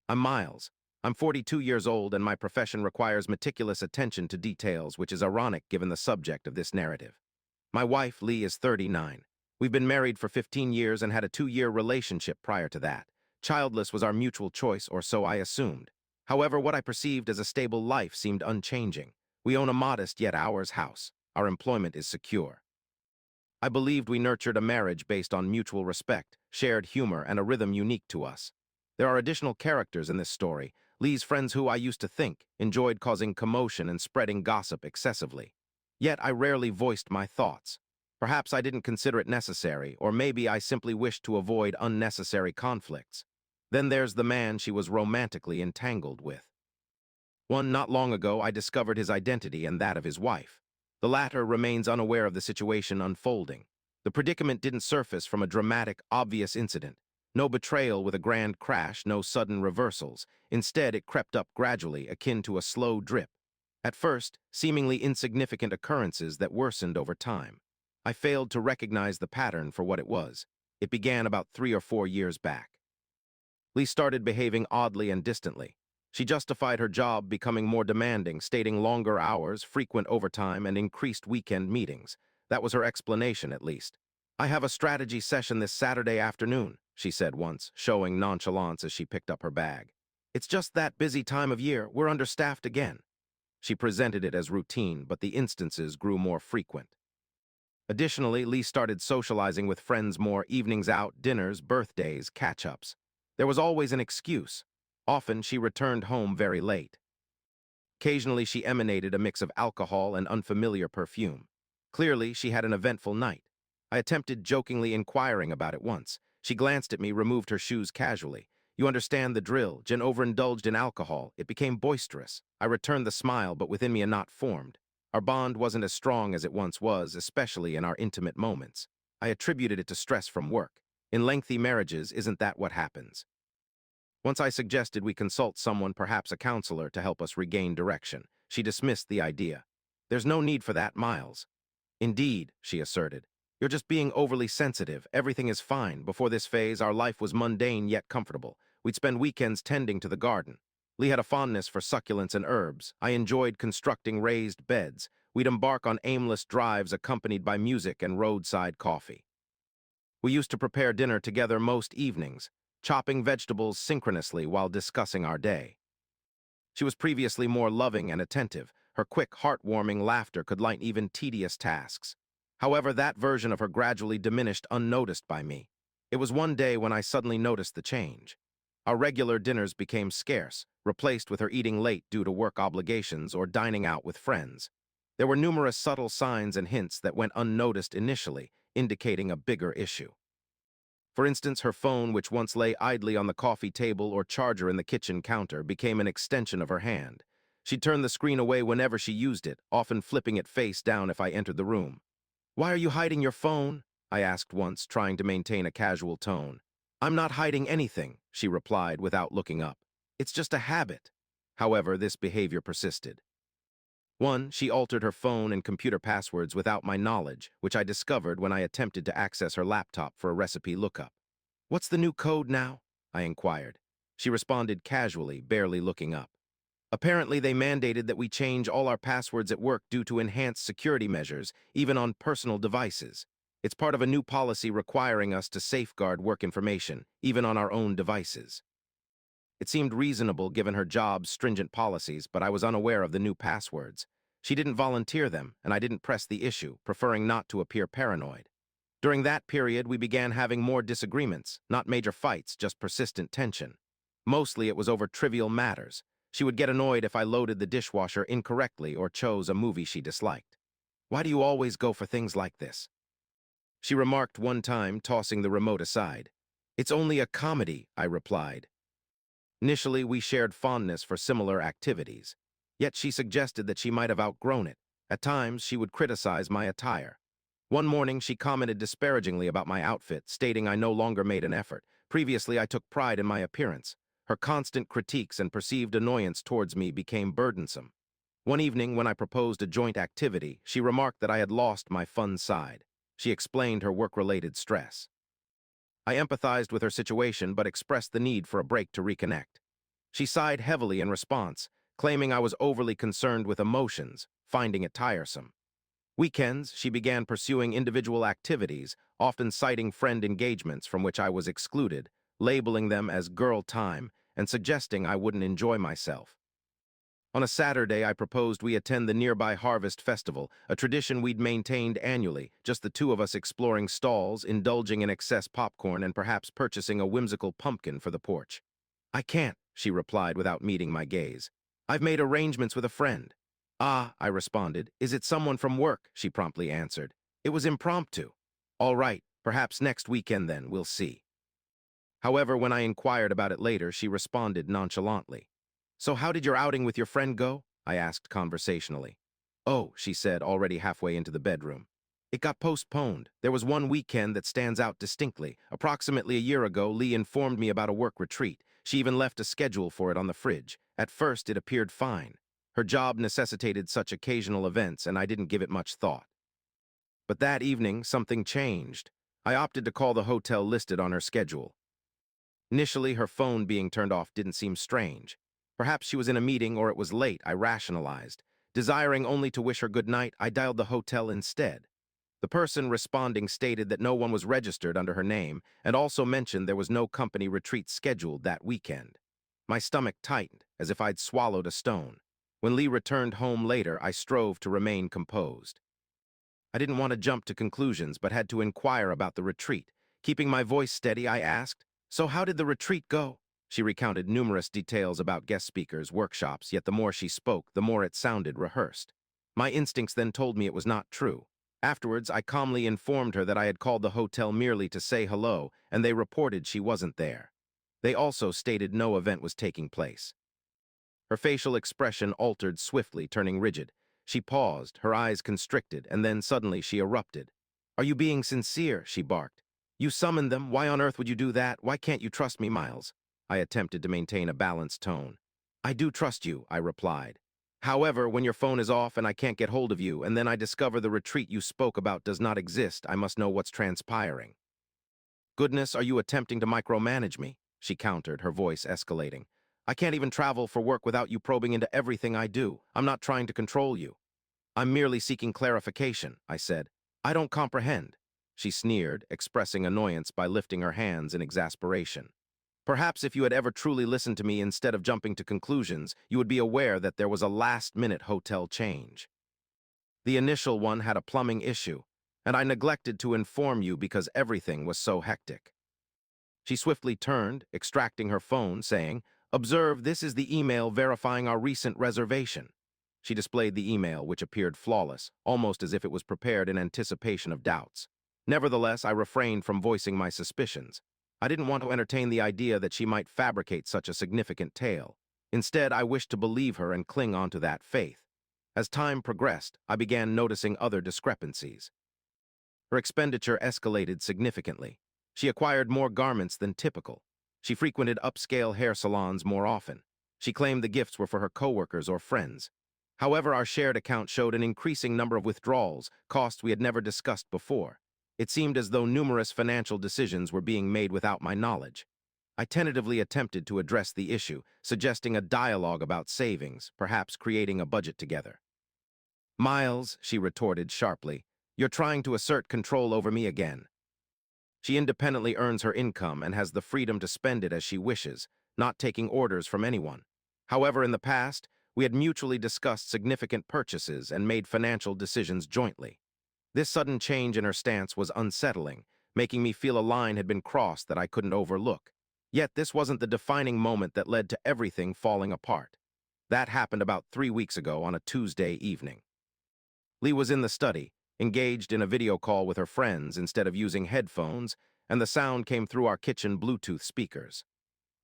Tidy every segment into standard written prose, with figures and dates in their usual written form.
I'm Miles. I'm 42 years old and my profession requires meticulous attention to details, which is ironic given the subject of this narrative. My wife, Lee, is 39. We've been married for 15 years and had a 2-year relationship prior to that. Childless was our mutual choice, or so I assumed. However, what I perceived as a stable life seemed unchanging. We own a modest yet ours house. Our employment is secure. I believed we nurtured a marriage based on mutual respect, shared humor, and a rhythm unique to us. There are additional characters in this story. Lee's friends, who I used to think enjoyed causing commotion and spreading gossip excessively. Yet I rarely voiced my thoughts. Perhaps I didn't consider it necessary, or maybe I simply wished to avoid unnecessary conflicts. Then there's the man she was romantically entangled with. Not long ago, I discovered his identity and that of his wife. The latter remains unaware of the situation unfolding. The predicament didn't surface from a dramatic, obvious incident. No betrayal with a grand crash, no sudden reversals. Instead, it crept up gradually, akin to a slow drip. At first, seemingly insignificant occurrences that worsened over time. I failed to recognize the pattern for what it was. It began about 3 or 4 years back. Lee started behaving oddly and distantly. She justified her job becoming more demanding, stating longer hours, frequent overtime, and increased weekend meetings. That was her explanation, at least. "I have a strategy session this Saturday afternoon," she said once, showing nonchalance as she picked up her bag. "It's just that busy time of year. We're understaffed again." She presented it as routine, but the instances grew more frequent. Additionally, Lee started socializing with friends more: evenings out, dinners, birthdays, catch-ups. There was always an excuse. Often, she returned home very late. Occasionally, she emanated a mix of alcohol and unfamiliar perfume. Clearly, she had an eventful night. I attempted jokingly inquiring about it once. She glanced at me, removed her shoes casually. "You understand the drill. Jen overindulged in alcohol. It became boisterous." I returned the smile, but within me a knot formed. Our bond wasn't as strong as it once was, especially in our intimate moments. I attributed it to stress from work. In lengthy marriages, isn't that what happens? Once I suggested we consult someone, perhaps a counselor, to help us regain direction. She dismissed the idea. "There's no need for that, Miles." "Indeed," she asserted. "You're just being overly sensitive. Everything is fine. Before this phase, our life was mundane yet comfortable. We'd spend weekends tending to the garden. Lee had a fondness for succulents and herbs. I enjoyed constructing raised beds. We'd embark on aimless drives accompanied by music and roadside coffee. We used to prepare dinner together most evenings, chopping vegetables synchronously while discussing our day. She was previously more loving and attentive. Her quick, heartwarming laughter could lighten even tedious tasks. However, that version of her gradually diminished unnoticed by me. It was one day when I suddenly noticed the change. Our regular dinners became scarce, replaced with her eating late due to work obligations or dining out with friends. There were numerous subtle signs and hints that went unnoticed initially, indicating a bigger issue. For instance, her phone, which once lay idly on the coffee table or charger in the kitchen counter, became an extension of her hand. She'd turn the screen away whenever she used it, often flipping it face down if I entered the room. "Why are you hiding your phone?" I asked once, trying to maintain a casual tone. "I'm not hiding anything," she replied without looking up. "It's just a habit." However, this behavior persisted. She altered her phone and computer passwords without my knowledge, which I discovered when I attempted to access her laptop for a recipe lookup. "What's the new code now?" I inquired. She responded casually, barely looking up. "Apparently, they mandated that we change all our passwords at work due to enhanced security measures, even on personal devices. It's part of a new policy requiring us to safeguard work information, even on our own devices." It seemed reasonable given her job's stringent policies, but I was unaware of the new passwords. She didn't volunteer them, and I didn't press the issue, preferring not to appear paranoid. During that period, we began having more disagreements, not major fights, just persistent tension. Mostly it was over trivial matters. She would get annoyed if I loaded the dishwasher incorrectly or chose a movie she disliked. "Why do you always go for things like this?" she remarked one time, tossing the remote aside. "It's only a comedy," I replied. Initially, we shared fondness for similar activities. Yet she suggested that she might have outgrown it. At times, she would criticize my attire. One morning, she commented disparagingly about my outfit, stating I no longer made an effort. Previously, I took pride in my appearance. Her constant critiques and perceived annoyance towards me became burdensome. One evening, when I proposed a joint activity, she remarked that I had lost my fun side. She explained her work-related stress. I empathized with her situation but expressed the need for a break to reconnect. She sighed heavily in response, claiming I was overly concerned with emotions, finding it tiresome. Weekends, she began pursuing individual activities, often citing friend engagements from which I was excluded, labeling them as girl time and suggesting I wouldn't enjoy myself. On a Saturday, I proposed we attend the nearby Harvest Festival, a tradition we'd maintained annually, just the two of us exploring stalls, indulging in excess popcorn, and perhaps purchasing a whimsical pumpkin for the porch. "I can't," she replied without meeting my gaze. "I've made arrangements with a friend." "Ah," I responded. "Is it someone from work?" she promptly answered. "It was impromptu." "All right, perhaps next weekend then, we'll see." However, when I inquired about it later, she responded nonchalantly. "So how did your outing with your friend go?" I asked conversationally. "Oh," she said, already halfway into the bedroom. "It got postponed. There was one weekend that stands out distinctly. Approximately a year ago, Lee informed me about a work retreat. She even left a schedule for it on the fridge. At first, it appeared fine. Her job necessitated such occasional events, and I didn't give it much thought. But that evening, something changed. I opted to call the hotel listed on her schedule. Initially, her phone being turned off didn't seem strange. Perhaps she was in a meeting or it was late, I rationalized. Desiring only to wish her good night, I dialed the hotel instead. The person responding stated that no one was registered under her name and also mentioned there was no company retreat scheduled that weekend. My stomach tightened, as if I'd swallowed a stone. When Lee returned home later, I strove to remain composed. I didn't want to jump to conclusions, but had to inquire about the retreat. Keeping my voice steady, I asked, "So how did the retreat go?" She recounted numerous details about guest speakers, workshops, yet the more she spoke, the more it sounded rehearsed. My instincts then told me it was not true. Afterwards, I calmly informed her that I had called the hotel merely to say hello, and they reported she wasn't there. They also stated no event was taking place. Her facial expression altered swiftly, turning rigid. She paused, her eyes constricted, and then suddenly she erupted. "Are you being sincere?" she barked. "You summoned them. Why on earth would you do that? Why can't you trust me, Miles?" I attempted to maintain a balanced tone. "I do trust you," I replied. "However, when your phone is off and I can't get hold of you, and then I discover the retreat you spoke about does not exist, I must know what's transpiring." "Goodness, are you attempting to micromanage me?" she countered, her voice escalating. "I can't even travel for work without you probing into everything I do. I'm not trying to control you." "I'm merely seeking clarification," I said. "I don't comprehend." She sneered, expressing annoyance by lifting her hands in exasperation. "Perhaps if you had ever truly listened to me instead of jumping to conclusions, you would be aware that there was a last-minute hotel change. The initial one had a plumbing issue, and I neglected to inform you because everything was so hectic." She swiftly turned, extracting her phone, saying, "Observe, this is the email verifying our recent reservation." She displayed the email, which appeared flawless, almost as if it was prepared in anticipation of doubts. Nevertheless, I refrained from voicing my suspicions. I didn't want to entertain the idea that she might fabricate such a significant tale. Instead, I wished to believe her and cling on to that faith. As time progressed, I began noticing other discrepancies. Her expenditure escalated significantly. She acquired more garments than typical. She frequented upscale hair salons more often. She claimed the gifts were for her coworkers or friends. However, our shared account showed an increasing number of withdrawals, costs we had never discussed before. It seemed as though numerous financial decisions were being made without my knowledge. I tentatively attempted to address the issue, suggesting a dialogue about savings, perhaps creating a budget together. "Miles," she retorted sharply, "you're trying to assert control over me again." She independently earns her income and has the freedom to spend it as she wishes, not taking orders from anyone. However, in the past, we had mutually discussed significant purchases and made financial decisions jointly. This sudden change in her stance was unsettling, making me feel a line had been crossed that I couldn't overlook. Yet this wasn't the defining moment that led to everything falling apart. That happened about 3 weeks ago on a Tuesday evening. Lee was in the study, engaged in a video call with her friends instead of using headphones, and the sound came through our kitchen Bluetooth speakers.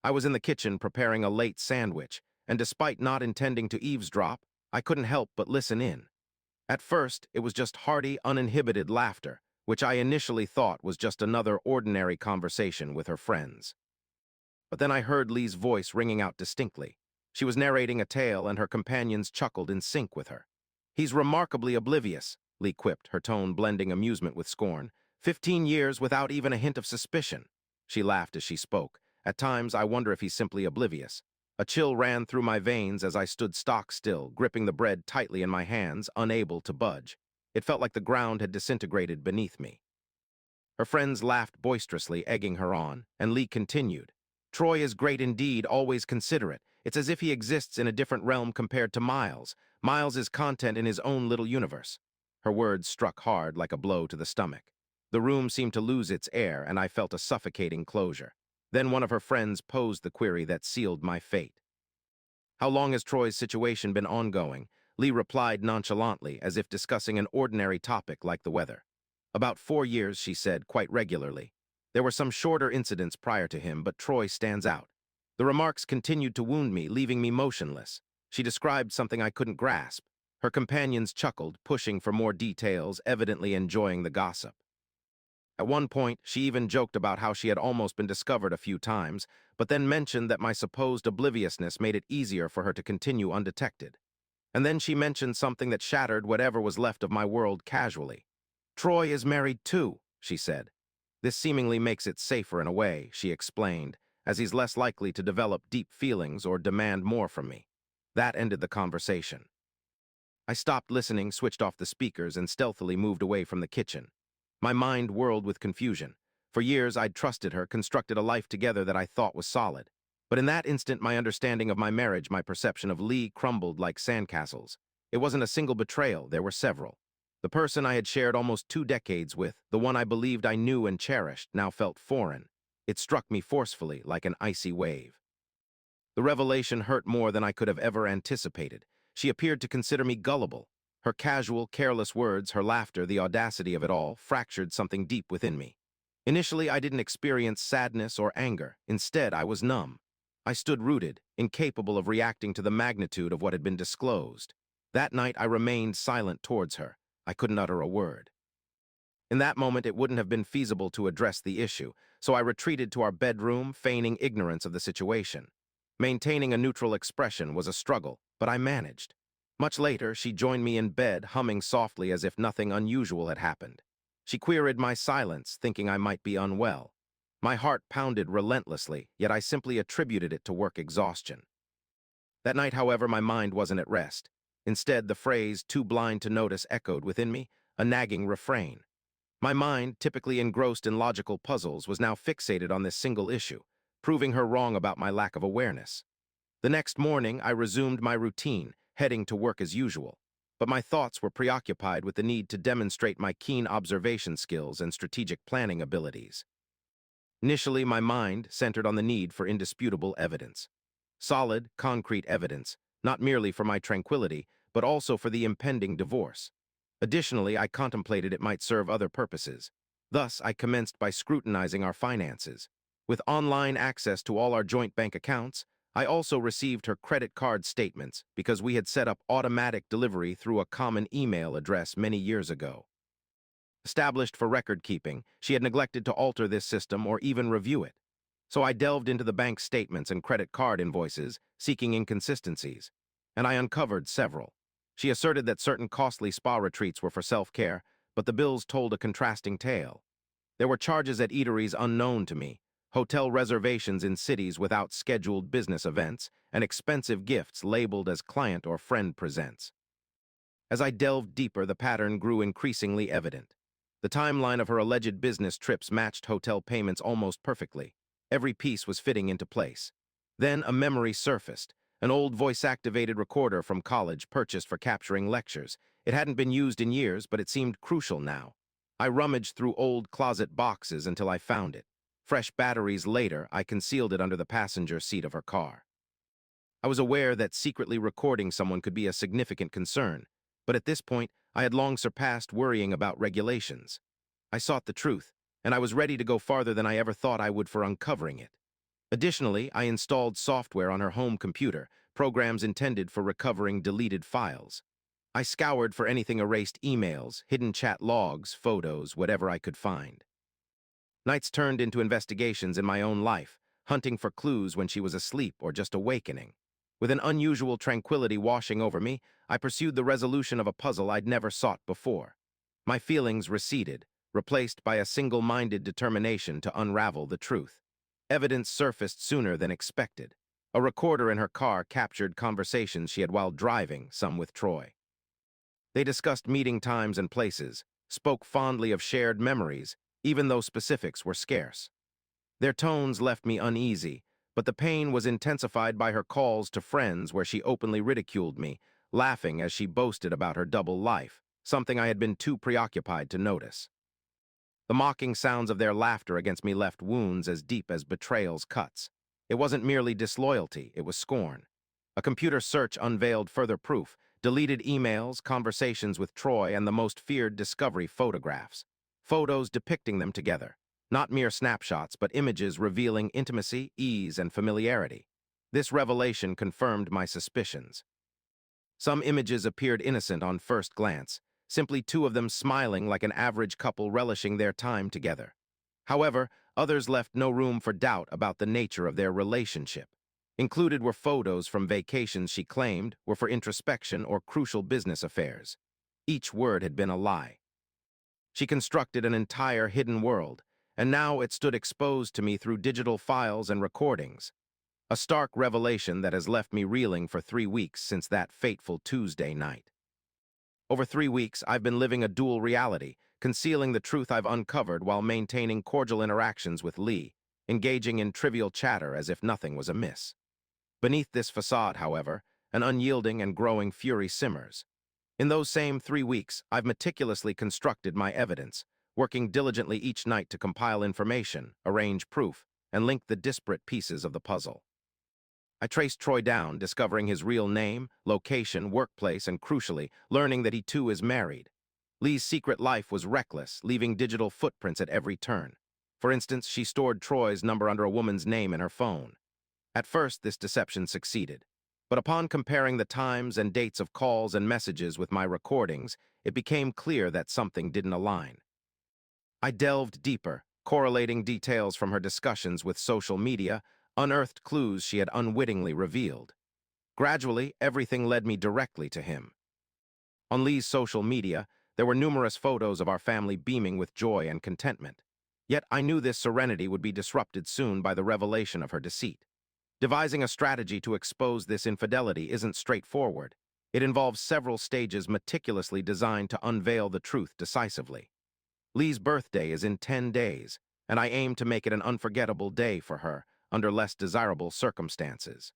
I was in the kitchen preparing a late sandwich, and despite not intending to eavesdrop, I couldn't help but listen in. At first, it was just hearty, uninhibited laughter, which I initially thought was just another ordinary conversation with her friends. But then I heard Lee's voice ringing out distinctly. She was narrating a tale, and her companions chuckled in sync with her. "He's remarkably oblivious," Lee quipped, her tone blending amusement with scorn. 15 years without even a hint of suspicion." She laughed as she spoke. "At times, I wonder if he's simply oblivious." A chill ran through my veins as I stood stock still, gripping the bread tightly in my hands, unable to budge. It felt like the ground had disintegrated beneath me. Her friends laughed boisterously, egging her on, and Lee continued. Troy is great indeed, always considerate. It's as if he exists in a different realm compared to Miles. Miles is content in his own little universe. Her words struck hard like a blow to the stomach. The room seemed to lose its air, and I felt a suffocating closure. Then one of her friends posed the query that sealed my fate. How long has Troy's situation been ongoing? Lee replied nonchalantly, as if discussing an ordinary topic like the weather. About 4 years, she said, quite regularly. There were some shorter incidents prior to him, but Troy stands out. The remarks continued to wound me, leaving me motionless. She described something I couldn't grasp. Her companions chuckled, pushing for more details, evidently enjoying the gossip. At one point, she even joked about how she had almost been discovered a few times, but then mentioned that my supposed obliviousness made it easier for her to continue undetected. And then she mentioned something that shattered whatever was left of my world casually. Troy is married too, she said. This seemingly makes it safer in a way, she explained, as he's less likely to develop deep feelings or demand more from me. That ended the conversation. I stopped listening, switched off the speakers, and stealthily moved away from the kitchen. My mind whirled with confusion. For years, I'd trusted her, constructed a life together that I thought was solid. But in that instant, my understanding of my marriage, my perception of Lee crumbled like sandcastles. It wasn't a single betrayal, there were several. The person I had shared almost 2 decades with, the one I believed I knew and cherished, now felt foreign. It struck me forcefully, like an icy wave. The revelation hurt more than I could have ever anticipated. She appeared to consider me gullible. Her casual, careless words, her laughter, the audacity of it all, fractured something deep within me. Initially, I didn't experience sadness or anger. Instead, I was numb. I stood rooted, incapable of reacting to the magnitude of what had been disclosed. That night, I remained silent towards her. I couldn't utter a word. In that moment, it wouldn't have been feasible to address the issue, so I retreated to our bedroom, feigning ignorance of the situation. Maintaining a neutral expression was a struggle, but I managed. Much later, she joined me in bed, humming softly as if nothing unusual had happened. She queried my silence, thinking I might be unwell. My heart pounded relentlessly, yet I simply attributed it to work exhaustion. That night, however, my mind wasn't at rest. Instead, the phrase, too blind to notice, echoed within me, a nagging refrain. My mind, typically engrossed in logical puzzles, was now fixated on this single issue, proving her wrong about my lack of awareness. The next morning, I resumed my routine, heading to work as usual. But my thoughts were preoccupied with the need to demonstrate my keen observation skills and strategic planning abilities. Initially, my mind centered on the need for indisputable evidence. Solid, concrete evidence, not merely for my tranquility, but also for the impending divorce. Additionally, I contemplated it might serve other purposes. Thus, I commenced by scrutinizing our finances. With online access to all our joint bank accounts, I also received her credit card statements because we had set up automatic delivery through a common email address many years ago. Established for record keeping, she had neglected to alter this system or even review it. So I delved into the bank statements and credit card invoices, seeking inconsistencies, and I uncovered several. She asserted that certain costly spa retreats were for self-care, but the bills told a contrasting tale. There were charges at eateries unknown to me, hotel reservations in cities without scheduled business events, and expensive gifts labeled as client or friend presents. As I delved deeper, the pattern grew increasingly evident. The timeline of her alleged business trips matched hotel payments almost perfectly. Every piece was fitting into place. Then a memory surfaced, an old voice-activated recorder from college purchased for capturing lectures. It hadn't been used in years, but it seemed crucial now. I rummaged through old closet boxes until I found it. Fresh batteries later, I concealed it under the passenger seat of her car. I was aware that secretly recording someone could be a significant concern, but at this point, I had long surpassed worrying about regulations. I sought the truth, and I was ready to go farther than I ever thought I would for uncovering it. Additionally, I installed software on her home computer, programs intended for recovering deleted files. I scoured for anything erased emails, hidden chat logs, photos, whatever I could find. Nights turned into investigations in my own life, hunting for clues when she was asleep or just awakening. With an unusual tranquility washing over me, I pursued the resolution of a puzzle I'd never sought before. My feelings receded, replaced by a single-minded determination to unravel the truth. Evidence surfaced sooner than expected. A recorder in her car captured conversations she had while driving, some with Troy. They discussed meeting times and places, spoke fondly of shared memories, even though specifics were scarce. Their tones left me uneasy, but the pain was intensified by her calls to friends where she openly ridiculed me, laughing as she boasted about her double life, something I had been too preoccupied to notice. The mocking sounds of their laughter against me left wounds as deep as betrayal's cuts. It wasn't merely disloyalty, it was scorn. A computer search unveiled further proof, deleted emails, conversations with Troy, and the most feared discovery, photographs. Photos depicting them together. Not mere snapshots, but images revealing intimacy, ease, and familiarity. This revelation confirmed my suspicions. Some images appeared innocent on first glance, simply two of them smiling like an average couple relishing their time together. However, others left no room for doubt about the nature of their relationship. Included were photos from vacations she claimed were for introspection or crucial business affairs. Each word had been a lie. She constructed an entire hidden world, and now it stood exposed to me through digital files and recordings. A stark revelation that has left me reeling for 3 weeks since that fateful Tuesday night. Over 3 weeks, I've been living a dual reality, concealing the truth I've uncovered while maintaining cordial interactions with Lee, engaging in trivial chatter as if nothing was amiss. Beneath this facade, however, an unyielding and growing fury simmers. In those same 3 weeks, I've meticulously constructed my evidence, working diligently each night to compile information, arrange proof, and link the disparate pieces of the puzzle. I traced Troy down, discovering his real name, location, workplace, and crucially, learning that he too is married. Lee's secret life was reckless, leaving digital footprints at every turn. For instance, she stored Troy's number under a woman's name in her phone. At first, this deception succeeded. But upon comparing the times and dates of calls and messages with my recordings, it became clear that something didn't align. I delved deeper, correlating details from her discussions with social media, unearthed clues she had unwittingly revealed. Gradually, everything led me directly to him. On Lee's social media, there were numerous photos of our family beaming with joy and contentment. Yet I knew this serenity would be disrupted soon by the revelation of her deceit. Devising a strategy to expose this infidelity isn't straightforward. It involves several stages meticulously designed to unveil the truth decisively. Lee's birthday is in 10 days, and I aim to make it an unforgettable day for her, under less desirable circumstances.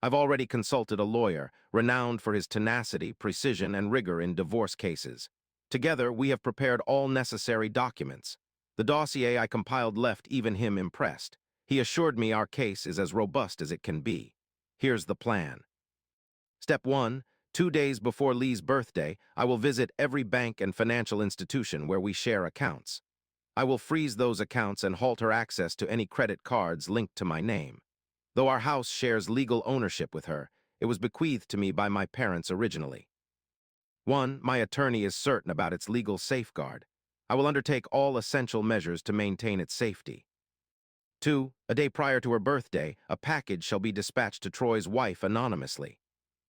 I've already consulted a lawyer, renowned for his tenacity, precision, and rigor in divorce cases. Together, we have prepared all necessary documents. The dossier I compiled left even him impressed. He assured me our case is as robust as it can be. Here's the plan. Step 1. 2 days before Lee's birthday, I will visit every bank and financial institution where we share accounts. I will freeze those accounts and halt her access to any credit cards linked to my name. Though our house shares legal ownership with her, it was bequeathed to me by my parents originally. 1. My attorney is certain about its legal safeguard. I will undertake all essential measures to maintain its safety. 2. A day prior to her birthday, a package shall be dispatched to Troy's wife anonymously.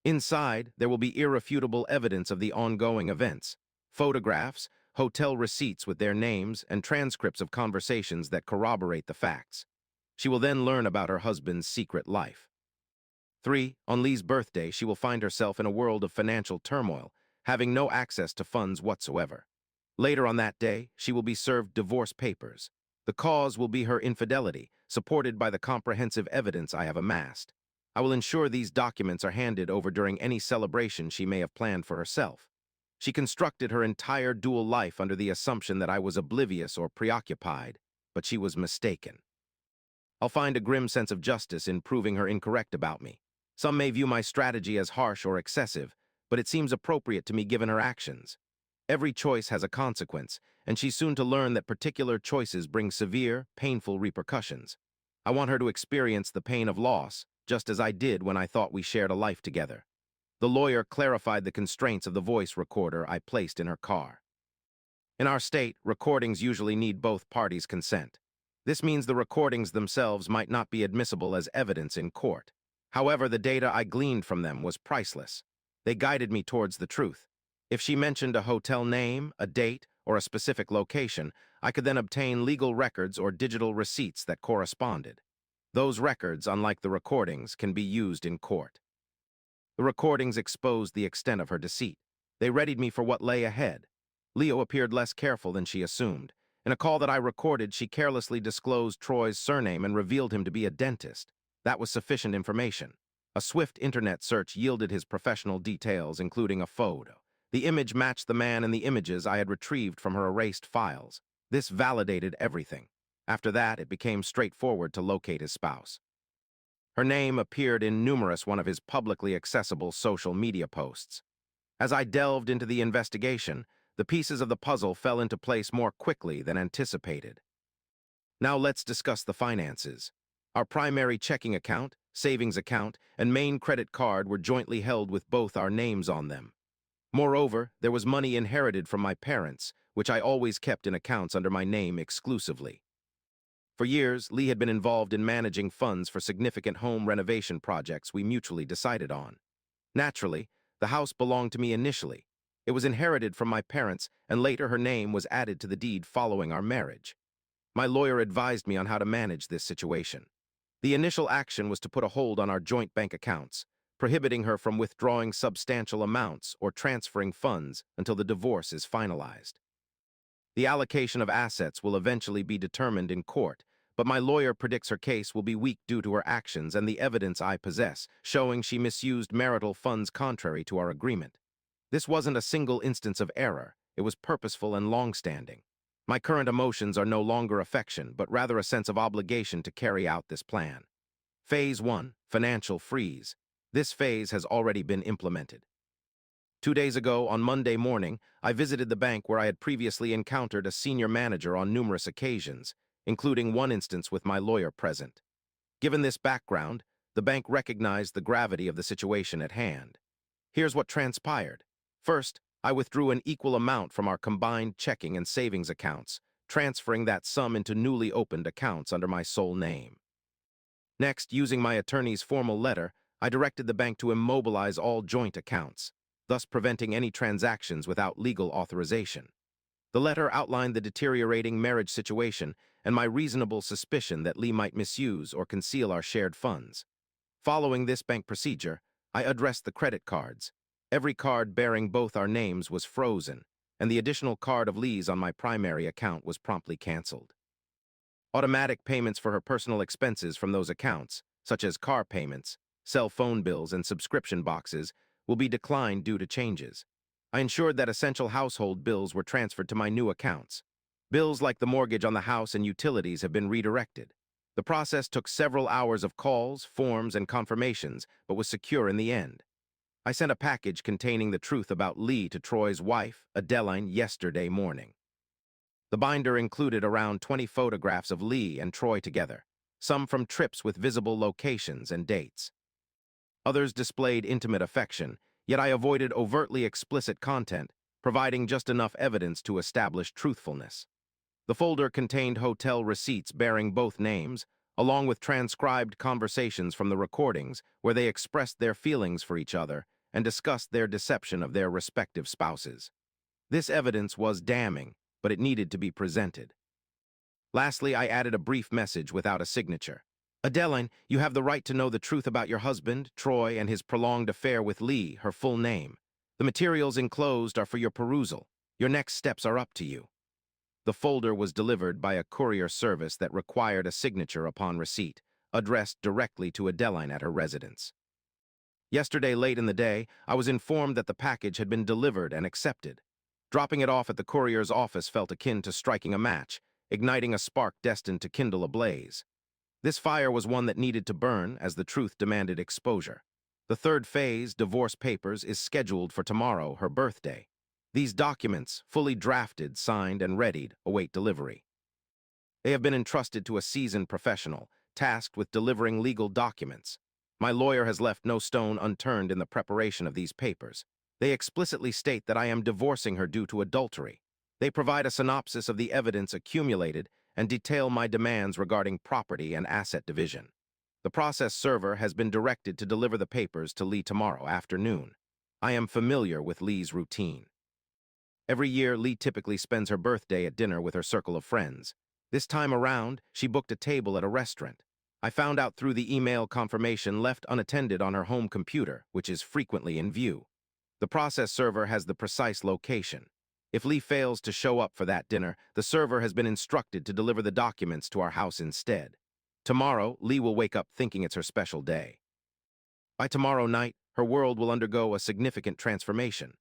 Inside, there will be irrefutable evidence of the ongoing events, photographs, hotel receipts with their names, and transcripts of conversations that corroborate the facts. She will then learn about her husband's secret life. 3. On Lee's birthday, she will find herself in a world of financial turmoil, having no access to funds whatsoever. Later on that day, she will be served divorce papers. The cause will be her infidelity, supported by the comprehensive evidence I have amassed. I will ensure these documents are handed over during any celebration she may have planned for herself. She constructed her entire dual life under the assumption that I was oblivious or preoccupied, but she was mistaken. I'll find a grim sense of justice in proving her incorrect about me. Some may view my strategy as harsh or excessive, but it seems appropriate to me given her actions. Every choice has a consequence, and she's soon to learn that particular choices bring severe, painful repercussions. I want her to experience the pain of loss, just as I did when I thought we shared a life together. The lawyer clarified the constraints of the voice recorder I placed in her car. In our state, recordings usually need both parties' consent. This means the recordings themselves might not be admissible as evidence in court. However, the data I gleaned from them was priceless. They guided me towards the truth. If she mentioned a hotel name, a date, or a specific location, I could then obtain legal records or digital receipts that corresponded. Those records, unlike the recordings, can be used in court. The recordings exposed the extent of her deceit. They readied me for what lay ahead. Leo appeared less careful than she assumed. In a call that I recorded, she carelessly disclosed Troy's surname and revealed him to be a dentist. That was sufficient information. A swift internet search yielded his professional details, including a photo. The image matched the man and the images I had retrieved from her erased files. This validated everything. After that, it became straightforward to locate his spouse. Her name appeared in numerous one of his publicly accessible social media posts. As I delved into the investigation, the pieces of the puzzle fell into place more quickly than anticipated. Now let's discuss the finances. Our primary checking account, savings account, and main credit card were jointly held with both our names on them. Moreover, there was money inherited from my parents, which I always kept in accounts under my name exclusively. For years, Lee had been involved in managing funds for significant home renovation projects we mutually decided on. Naturally, the house belonged to me initially. It was inherited from my parents, and later her name was added to the deed following our marriage. My lawyer advised me on how to manage this situation. The initial action was to put a hold on our joint bank accounts, prohibiting her from withdrawing substantial amounts or transferring funds until the divorce is finalized. The allocation of assets will eventually be determined in court, but my lawyer predicts her case will be weak due to her actions and the evidence I possess, showing she misused marital funds contrary to our agreement. This wasn't a single instance of error, it was purposeful and long-standing. My current emotions are no longer affection, but rather a sense of obligation to carry out this plan. Phase 1, Financial Freeze. This phase has already been implemented. 2 days ago, on Monday morning, I visited the bank where I had previously encountered a senior manager on numerous occasions, including one instance with my lawyer present. Given this background, the bank recognized the gravity of the situation at hand. Here's what transpired. First, I withdrew an equal amount from our combined checking and savings accounts, transferring that sum into newly opened accounts under my sole name. Next, using my attorney's formal letter, I directed the bank to immobilize all joint accounts, thus preventing any transactions without legal authorization. The letter outlined the deteriorating marriage situation and my reasonable suspicion that Lee might misuse or conceal our shared funds. Following this bank procedure, I addressed the credit cards. Every card bearing both our names was frozen, and the additional card of Lee's on my primary account was promptly canceled. Automatic payments for her personal expenses from those accounts, such as car payments, cell phone bills, and subscription boxes, will be declined due to changes. I ensured that essential household bills were transferred to my new accounts. Bills like the mortgage on the house and utilities have been redirected. The process took several hours of calls, forms, and confirmations, but was secure in the end. I sent a package containing the truth about Lee to Troy's wife, Adeline, yesterday morning. The binder included around 20 photographs of Lee and Troy together, some from trips with visible locations and dates. Others displayed intimate affection, yet I avoided overtly explicit content, providing just enough evidence to establish truthfulness. The folder contained hotel receipts bearing both names, along with transcribed conversations from the recordings where they expressed their feelings for each other and discussed their deception of their respective spouses. This evidence was damning, but it needed to be presented. Lastly, I added a brief message without a signature. Adeline, you have the right to know the truth about your husband, Troy, and his prolonged affair with Lee, her full name. The materials enclosed are for your perusal. Your next steps are up to you. The folder was delivered by a courier service that required a signature upon receipt, addressed directly to Adeline at her residence. Yesterday late in the day, I was informed that the package had been delivered and accepted. Dropping it off at the courier's office felt akin to striking a match, igniting a spark destined to kindle a blaze. This fire was one that needed to burn, as the truth demanded exposure. The third phase, divorce papers, is scheduled for tomorrow, her birthday. These documents, fully drafted, signed, and readied, await delivery. They have been entrusted to a seasoned professional, tasked with delivering legal documents. My lawyer has left no stone unturned in the preparation of these papers. They explicitly state that I am divorcing her due to adultery. They provide a synopsis of the evidence accumulated and detail my demands regarding property and asset division. The process server has been directed to deliver the papers to Lee tomorrow afternoon. I am familiar with Lee's routine. Every year, Lee typically spends her birthday at dinner with her circle of friends. This time around, she booked a table at a restaurant. I found out through the email confirmation left unattended on her home computer, which is frequently in view. The process server has the precise location. If Lee fails to show up for that dinner, the server has been instructed to deliver the documents to our house instead. Tomorrow, Lee will wake up thinking it's her special day. By tomorrow night, her world will undergo a significant transformation.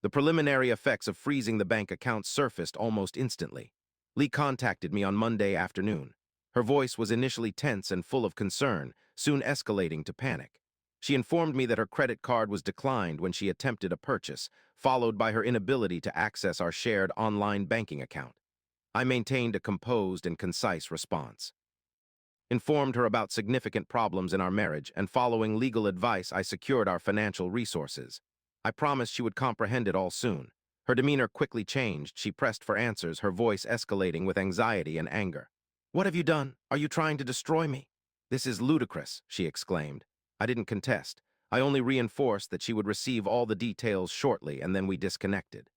The preliminary effects of freezing the bank account surfaced almost instantly. Lee contacted me on Monday afternoon. Her voice was initially tense and full of concern, soon escalating to panic. She informed me that her credit card was declined when she attempted a purchase, followed by her inability to access our shared online banking account. I maintained a composed and concise response. Informed her about significant problems in our marriage, and following legal advice, I secured our financial resources. I promised she would comprehend it all soon. Her demeanor quickly changed. She pressed for answers, her voice escalating with anxiety and anger. "What have you done? Are you trying to destroy me?" "This is ludicrous," she exclaimed. I didn't contest. I only reinforced that she would receive all the details shortly, and then we disconnected.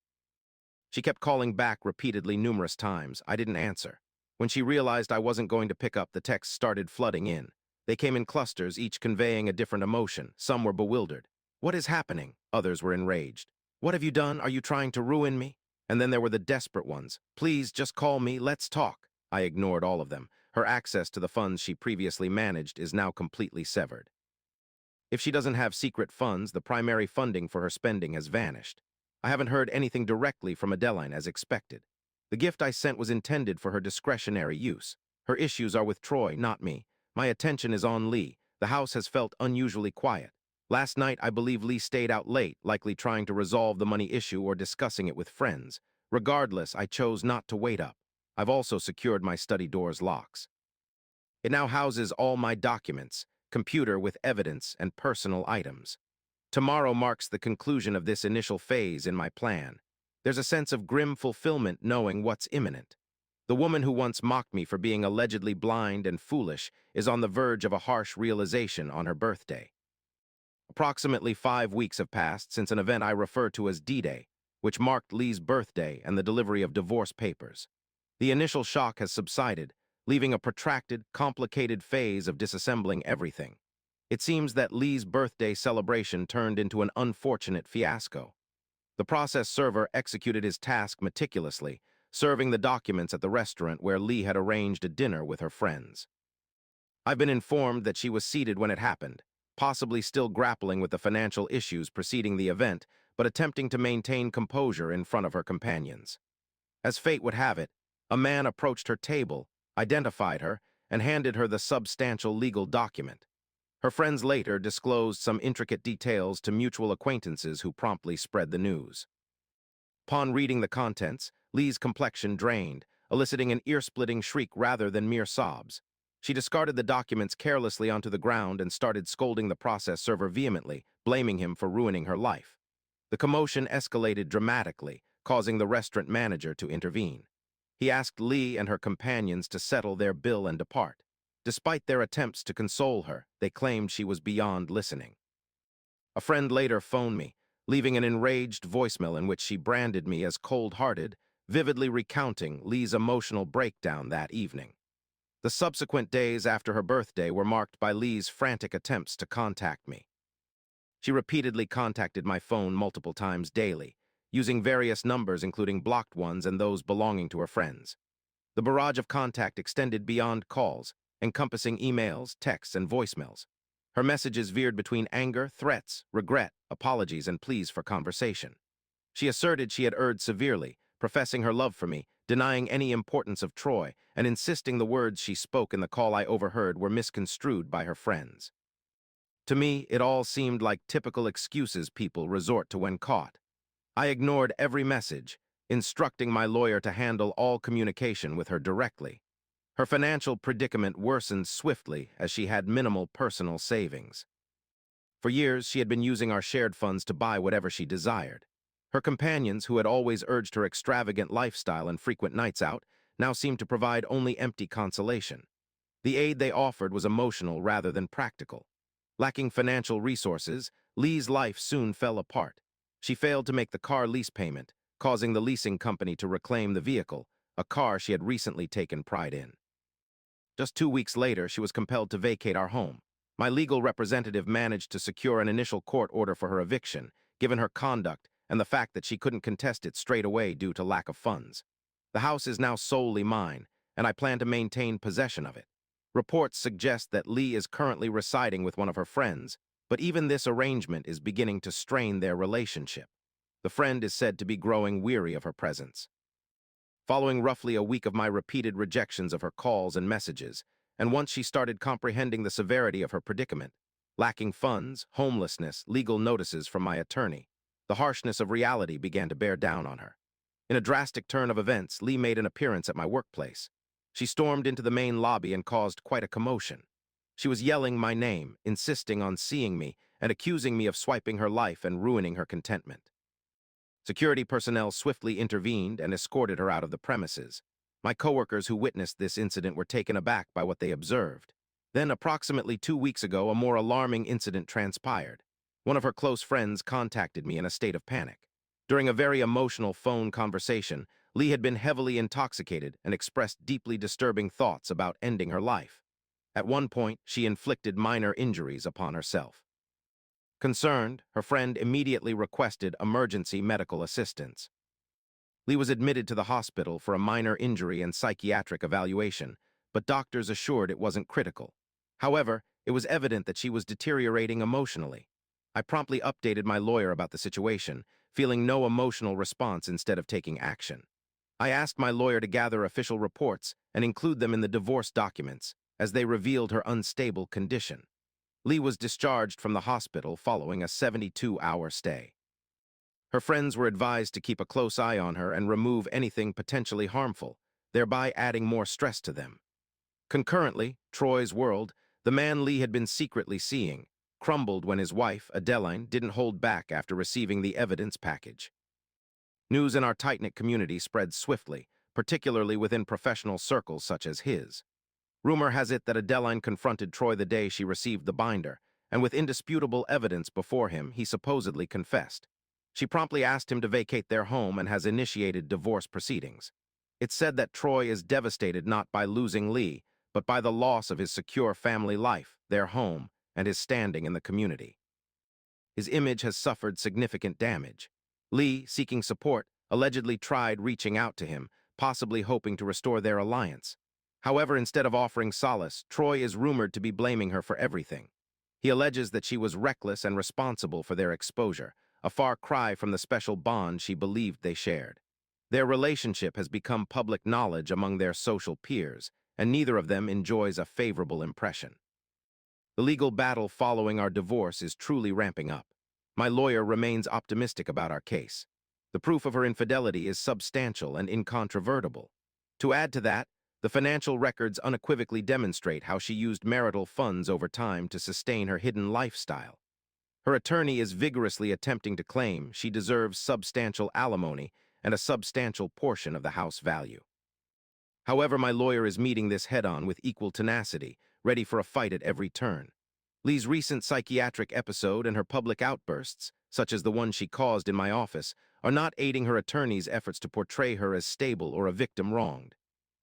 She kept calling back repeatedly numerous times. I didn't answer. When she realized I wasn't going to pick up, the texts started flooding in. They came in clusters, each conveying a different emotion. Some were bewildered. "What is happening?" Others were enraged. "What have you done? Are you trying to ruin me?" And then there were the desperate ones. "Please, just call me. Let's talk." I ignored all of them. Her access to the funds she previously managed is now completely severed. If she doesn't have secret funds, the primary funding for her spending has vanished. I haven't heard anything directly from Adeline as expected. The gift I sent was intended for her discretionary use. Her issues are with Troy, not me. My attention is on Lee. The house has felt unusually quiet. Last night, I believe Lee stayed out late, likely trying to resolve the money issue or discussing it with friends. Regardless, I chose not to wait up. I've also secured my study door's locks. It now houses all my documents, computer with evidence, and personal items. Tomorrow marks the conclusion of this initial phase in my plan. There's a sense of grim fulfillment knowing what's imminent. The woman who once mocked me for being allegedly blind and foolish is on the verge of a harsh realization on her birthday. Approximately 5 weeks have passed since an event I refer to as D-Day, which marked Lee's birthday and the delivery of divorce papers. The initial shock has subsided, leaving a protracted, complicated phase of disassembling everything. It seems that Lee's birthday celebration turned into an unfortunate fiasco. The process server executed his task meticulously, serving the documents at the restaurant where Lee had arranged a dinner with her friends. I've been informed that she was seated when it happened, possibly still grappling with the financial issues preceding the event, but attempting to maintain composure in front of her companions. As fate would have it, a man approached her table, identified her, and handed her the substantial legal document. Her friends later disclosed some intricate details to mutual acquaintances who promptly spread the news. Upon reading the contents, Lee's complexion drained, eliciting an ear-splitting shriek rather than mere sobs. She discarded the documents carelessly onto the ground and started scolding the process server vehemently, blaming him for ruining her life. The commotion escalated dramatically, causing the restaurant manager to intervene. He asked Lee and her companions to settle their bill and depart. Despite their attempts to console her, they claimed she was beyond listening. A friend later phoned me, leaving an enraged voicemail in which she branded me as cold-hearted, vividly recounting Lee's emotional breakdown that evening. The subsequent days after her birthday were marked by Lee's frantic attempts to contact me. She repeatedly contacted my phone multiple times daily, using various numbers including blocked ones and those belonging to her friends. The barrage of contact extended beyond calls, encompassing emails, texts, and voicemails. Her messages veered between anger, threats, regret, apologies, and pleas for conversation. She asserted she had erred severely, professing her love for me, denying any importance of Troy, and insisting the words she spoke in the call I overheard were misconstrued by her friends. To me, it all seemed like typical excuses people resort to when caught. I ignored every message, instructing my lawyer to handle all communication with her directly. Her financial predicament worsened swiftly as she had minimal personal savings. For years, she had been using our shared funds to buy whatever she desired. Her companions, who had always urged her extravagant lifestyle and frequent nights out, now seemed to provide only empty consolation. The aid they offered was emotional rather than practical. Lacking financial resources, Lee's life soon fell apart. She failed to make the car lease payment, causing the leasing company to reclaim the vehicle, a car she had recently taken pride in. Just 2 weeks later, she was compelled to vacate our home. My legal representative managed to secure an initial court order for her eviction, given her conduct and the fact that she couldn't contest it straight away due to lack of funds. The house is now solely mine, and I plan to maintain possession of it. Reports suggest that Lee is currently residing with one of her friends, but even this arrangement is beginning to strain their relationship. The friend is said to be growing weary of her presence. Following roughly a week of my repeated rejections of her calls and messages, and once she started comprehending the severity of her predicament, lacking funds, homelessness, legal notices from my attorney, the harshness of reality began to bear down on her. In a drastic turn of events, Lee made an appearance at my workplace. She stormed into the main lobby and caused quite a commotion. She was yelling my name, insisting on seeing me, and accusing me of swiping her life and ruining her contentment. Security personnel swiftly intervened and escorted her out of the premises. My coworkers who witnessed this incident were taken aback by what they observed. Then, approximately 2 weeks ago, a more alarming incident transpired. One of her close friends contacted me in a state of panic. During a very emotional phone conversation, Lee had been heavily intoxicated and expressed deeply disturbing thoughts about ending her life. At one point, she inflicted minor injuries upon herself. Concerned, her friend immediately requested emergency medical assistance. Lee was admitted to the hospital for a minor injury and psychiatric evaluation, but doctors assured it wasn't critical. However, it was evident that she was deteriorating emotionally. I promptly updated my lawyer about the situation, feeling no emotional response instead of taking action. I asked my lawyer to gather official reports and include them in the divorce documents, as they revealed her unstable condition. Lee was discharged from the hospital following a 72-hour stay. Her friends were advised to keep a close eye on her and remove anything potentially harmful, thereby adding more stress to them. Concurrently, Troy's world, the man Lee had been secretly seeing, crumbled when his wife, Adeline, didn't hold back after receiving the evidence package. News in our tight-knit community spread swiftly, particularly within professional circles such as his. Rumor has it that Adeline confronted Troy the day she received the binder, and with indisputable evidence before him, he supposedly confessed. She promptly asked him to vacate their home and has initiated divorce proceedings. It's said that Troy is devastated not by losing Lee, but by the loss of his secure family life, their home, and his standing in the community. His image has suffered significant damage. Lee, seeking support, allegedly tried reaching out to him, possibly hoping to restore their alliance. However, instead of offering solace, Troy is rumored to be blaming her for everything. He alleges that she was reckless and responsible for their exposure, a far cry from the special bond she believed they shared. Their relationship has become public knowledge among their social peers, and neither of them enjoys a favorable impression. The legal battle following our divorce is truly ramping up. My lawyer remains optimistic about our case. The proof of her infidelity is substantial and incontrovertible. To add to that, the financial records unequivocally demonstrate how she used marital funds over time to sustain her hidden lifestyle. Her attorney is vigorously attempting to claim she deserves substantial alimony and a substantial portion of the house value. However, my lawyer is meeting this head-on with equal tenacity, ready for a fight at every turn. Lee's recent psychiatric episode and her public outbursts, such as the one she caused in my office, are not aiding her attorney's efforts to portray her as stable or a victim wronged.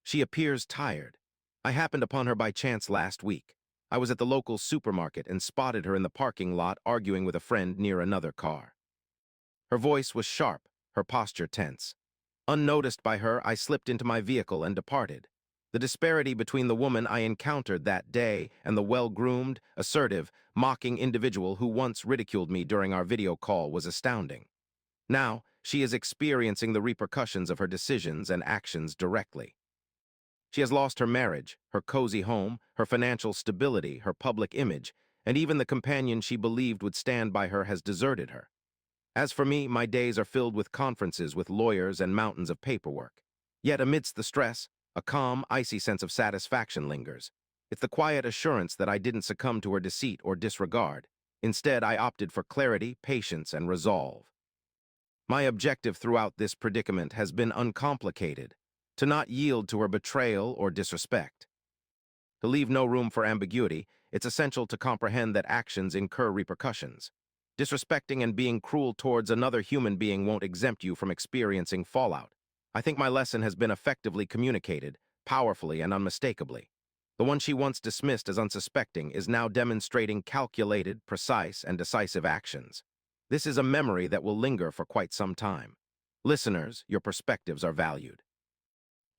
She appears tired. I happened upon her by chance last week. I was at the local supermarket and spotted her in the parking lot arguing with a friend near another car. Her voice was sharp, her posture tense. Unnoticed by her, I slipped into my vehicle and departed. The disparity between the woman I encountered that day and the well-groomed, assertive, mocking individual who once ridiculed me during our video call was astounding. Now, she is experiencing the repercussions of her decisions and actions directly. She has lost her marriage, her cozy home, her financial stability, her public image, and even the companion she believed would stand by her has deserted her. As for me, my days are filled with conferences with lawyers and mountains of paperwork. Yet amidst the stress, a calm, icy sense of satisfaction lingers. It's the quiet assurance that I didn't succumb to her deceit or disregard. Instead, I opted for clarity, patience, and resolve. My objective throughout this predicament has been uncomplicated: to not yield to her betrayal or disrespect. To leave no room for ambiguity, it's essential to comprehend that actions incur repercussions. Disrespecting and being cruel towards another human being won't exempt you from experiencing fallout. I think my lesson has been effectively communicated, powerfully and unmistakably. The one she once dismissed as unsuspecting is now demonstrating calculated, precise, and decisive actions. This is a memory that will linger for quite some time. Listeners, your perspectives are valued.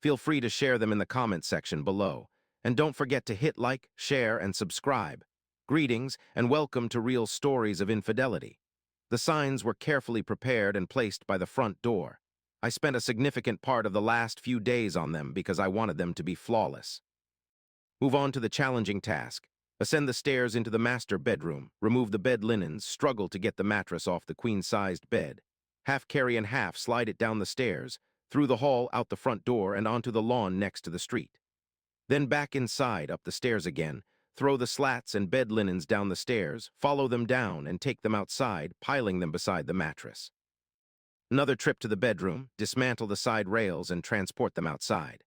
Feel free to share them in the comments section below. And don't forget to hit like, share, and subscribe. Greetings, and welcome to Real Stories of Infidelity. The signs were carefully prepared and placed by the front door. I spent a significant part of the last few days on them because I wanted them to be flawless. Move on to the challenging task. Ascend the stairs into the master bedroom, remove the bed linens, struggle to get the mattress off the queen-sized bed. Half carry and half slide it down the stairs, through the hall, out the front door, and onto the lawn next to the street. Then back inside, up the stairs again, throw the slats and bed linens down the stairs, follow them down, and take them outside, piling them beside the mattress. Another trip to the bedroom, dismantle the side rails, and transport them outside.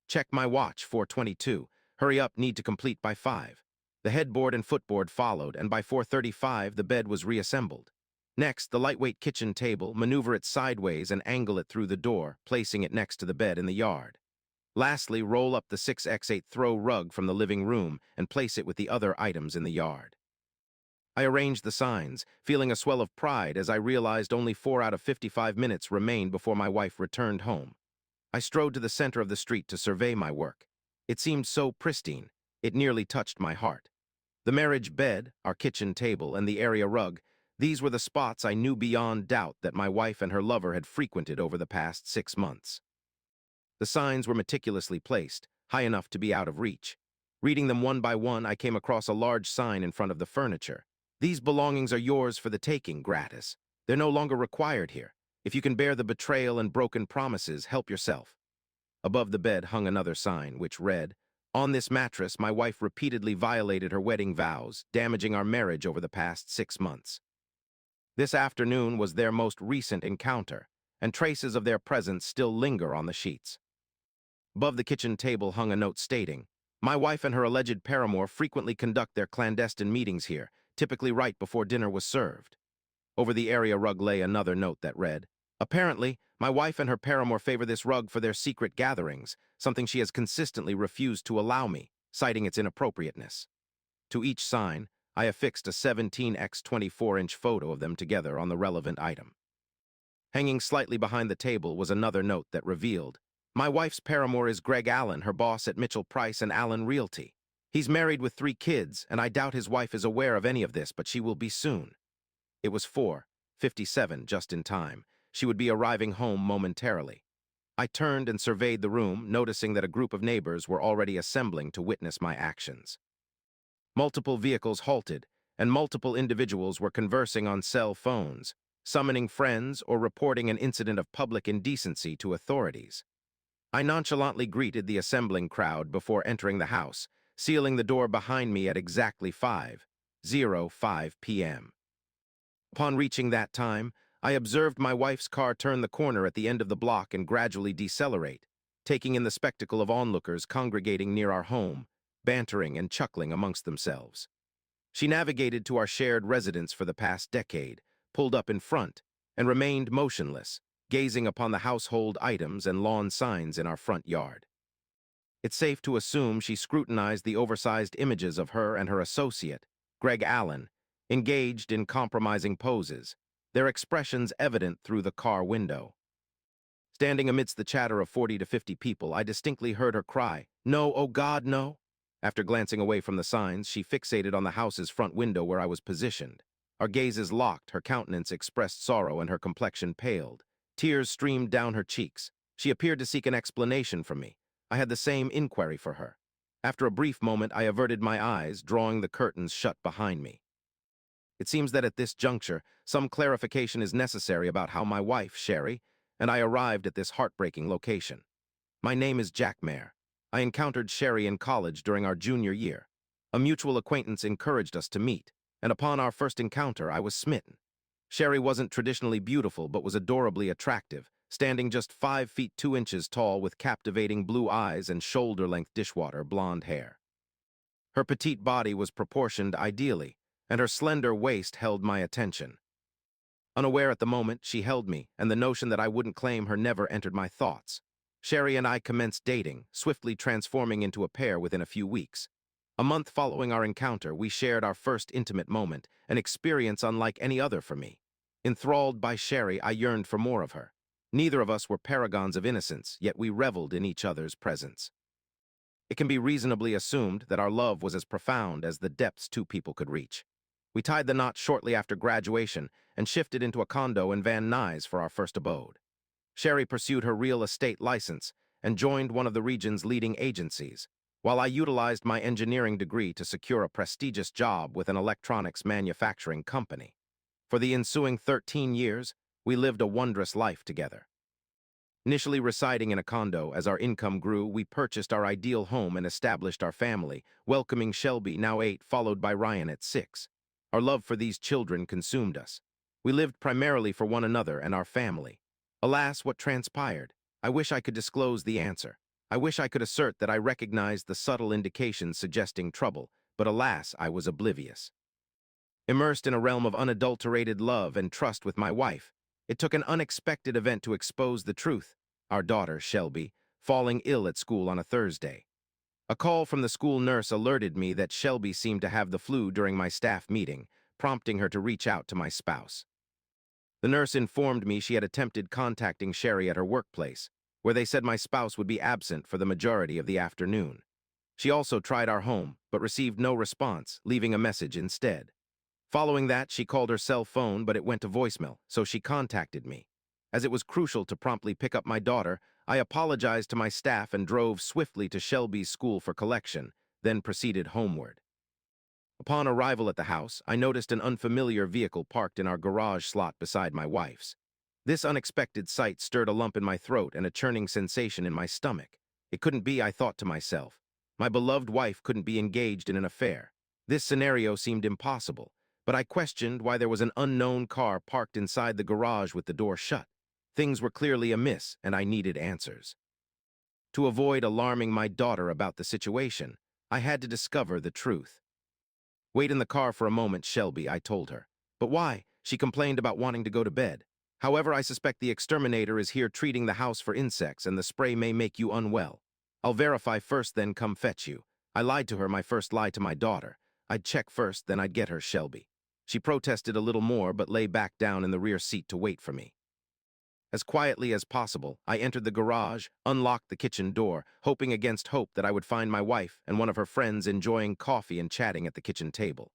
Check my watch, 4:22. Hurry up, need to complete by 5. The headboard and footboard followed, and by 4:35 the bed was reassembled. Next, the lightweight kitchen table, maneuver it sideways and angle it through the door, placing it next to the bed in the yard. Lastly, roll up the 6x8 throw rug from the living room and place it with the other items in the yard. I arranged the signs, feeling a swell of pride as I realized only 4 out of 55 minutes remained before my wife returned home. I strode to the center of the street to survey my work. It seemed so pristine, it nearly touched my heart. The marriage bed, our kitchen table, and the area rug, these were the spots I knew beyond doubt that my wife and her lover had frequented over the past 6 months. The signs were meticulously placed, high enough to be out of reach. Reading them one by one, I came across a large sign in front of the furniture. These belongings are yours for the taking, gratis. They're no longer required here. If you can bear the betrayal and broken promises, help yourself. Above the bed hung another sign, which read, "On this mattress, my wife repeatedly violated her wedding vows, damaging our marriage over the past 6 months. This afternoon was their most recent encounter, and traces of their presence still linger on the sheets." Above the kitchen table hung a note stating, "My wife and her alleged paramour frequently conduct their clandestine meetings here, typically right before dinner was served." Over the area rug lay another note that read, "Apparently, my wife and her paramour favor this rug for their secret gatherings, something she has consistently refused to allow me, citing its inappropriateness." To each sign, I affixed a 17x 24-inch photo of them together on the relevant item. Hanging slightly behind the table was another note that revealed, "My wife's paramour is Greg Allen, her boss at Mitchell Price and Allen Realty. He's married with 3 kids, and I doubt his wife is aware of any of this, but she will be soon." It was 4:57, just in time. She would be arriving home momentarily. I turned and surveyed the room, noticing that a group of neighbors were already assembling to witness my actions. Multiple vehicles halted, and multiple individuals were conversing on cell phones, summoning friends or reporting an incident of public indecency to authorities. I nonchalantly greeted the assembling crowd before entering the house, sealing the door behind me at exactly 5:05 p.m. Upon reaching that time, I observed my wife's car turn the corner at the end of the block and gradually decelerate, taking in the spectacle of onlookers congregating near our home, bantering and chuckling amongst themselves. She navigated to our shared residence for the past decade, pulled up in front, and remained motionless, gazing upon the household items and lawn signs in our front yard. It's safe to assume she scrutinized the oversized images of her and her associate, Greg Allen, engaged in compromising poses, their expressions evident through the car window. Standing amidst the chatter of 40 to 50 people, I distinctly heard her cry, "No, oh God, no!" After glancing away from the signs, she fixated on the house's front window where I was positioned. Our gazes locked, her countenance expressed sorrow and her complexion paled. Tears streamed down her cheeks. She appeared to seek an explanation from me. I had the same inquiry for her. After a brief moment, I averted my eyes, drawing the curtains shut behind me. It seems that at this juncture, some clarification is necessary about how my wife, Sherry, and I arrived at this heartbreaking location. My name is Jack Mayer. I encountered Sherry in college during our junior year. A mutual acquaintance encouraged us to meet, and upon our first encounter, I was smitten. Sherry wasn't traditionally beautiful, but was adorably attractive, standing just 5 feet 2 inches tall with captivating blue eyes and shoulder-length dishwater blonde hair. Her petite body was proportioned ideally, and her slender waist held my attention. Unaware at the moment, she held me, and the notion that I wouldn't claim her never entered my thoughts. Sherry and I commenced dating, swiftly transforming into a pair within a few weeks. A month following our encounter, we shared our first intimate moment, an experience unlike any other for me. Enthralled by Sherry, I yearned for more of her. Neither of us were paragons of innocence, yet we reveled in each other's presence. It can be reasonably assumed that our love was as profound as the depths two people could reach. We tied the knot shortly after graduation and shifted into a condo in Van Nuys for our first abode. Sherry pursued her real estate license and joined one of the region's leading agencies, while I utilized my engineering degree to secure a prestigious job with an electronics manufacturing company. For the ensuing 13 years, we lived a wondrous life together. Initially residing in a condo, as our income grew, we purchased our ideal home and established our family, welcoming Shelby, now 8, followed by Ryan at 6. Our love for these children consumed us. We lived primarily for one another and our family. Alas, what transpired? I wish I could disclose the answer. I wish I could assert that I recognized the subtle indications suggesting trouble, but alas, I was oblivious. Immersed in a realm of unadulterated love and trust with my wife, it took an unexpected event to expose the truth. Our daughter, Shelby, falling ill at school on a Thursday. A call from the school nurse alerted me that Shelby seemed to have the flu during my staff meeting, prompting her to reach out to my spouse. The nurse informed me she had attempted contacting Sherry at her workplace, where they said my spouse would be absent for the majority of the afternoon. She also tried our home, but received no response, leaving a message instead. Following that, she called her cell phone, but it went to voicemail, so she contacted me. As it was crucial to promptly pick up my daughter, I apologized to my staff and drove swiftly to Shelby's school for collection, then proceeded homeward. Upon arrival at the house, I noticed an unfamiliar vehicle parked in our garage slot beside my wife's. This unexpected sight stirred a lump in my throat and a churning sensation in my stomach. It couldn't be, I thought to myself. My beloved wife couldn't be engaged in an affair. This scenario seemed impossible, but I questioned why there was an unknown car parked inside the garage with the door shut. Things were clearly amiss, and I needed answers. To avoid alarming my daughter about the situation, I had to discover the truth. "Wait in the car for a moment, Shelby," I told her. "But why?" She complained about wanting to go to bed. "However, I suspect the exterminator is here treating the house for insects, and the spray may make you unwell. I'll verify first, then come fetch you." I lied to her, my first lie to my daughter. I'd check first, then I'd get her, Shelby. She protested a little more, but lay back down in the rear seat to wait for me. As quietly as possible, I entered the garage, unlocked the kitchen door, hoping against hope that I would find my wife and one of her friends enjoying coffee and chatting at the kitchen table.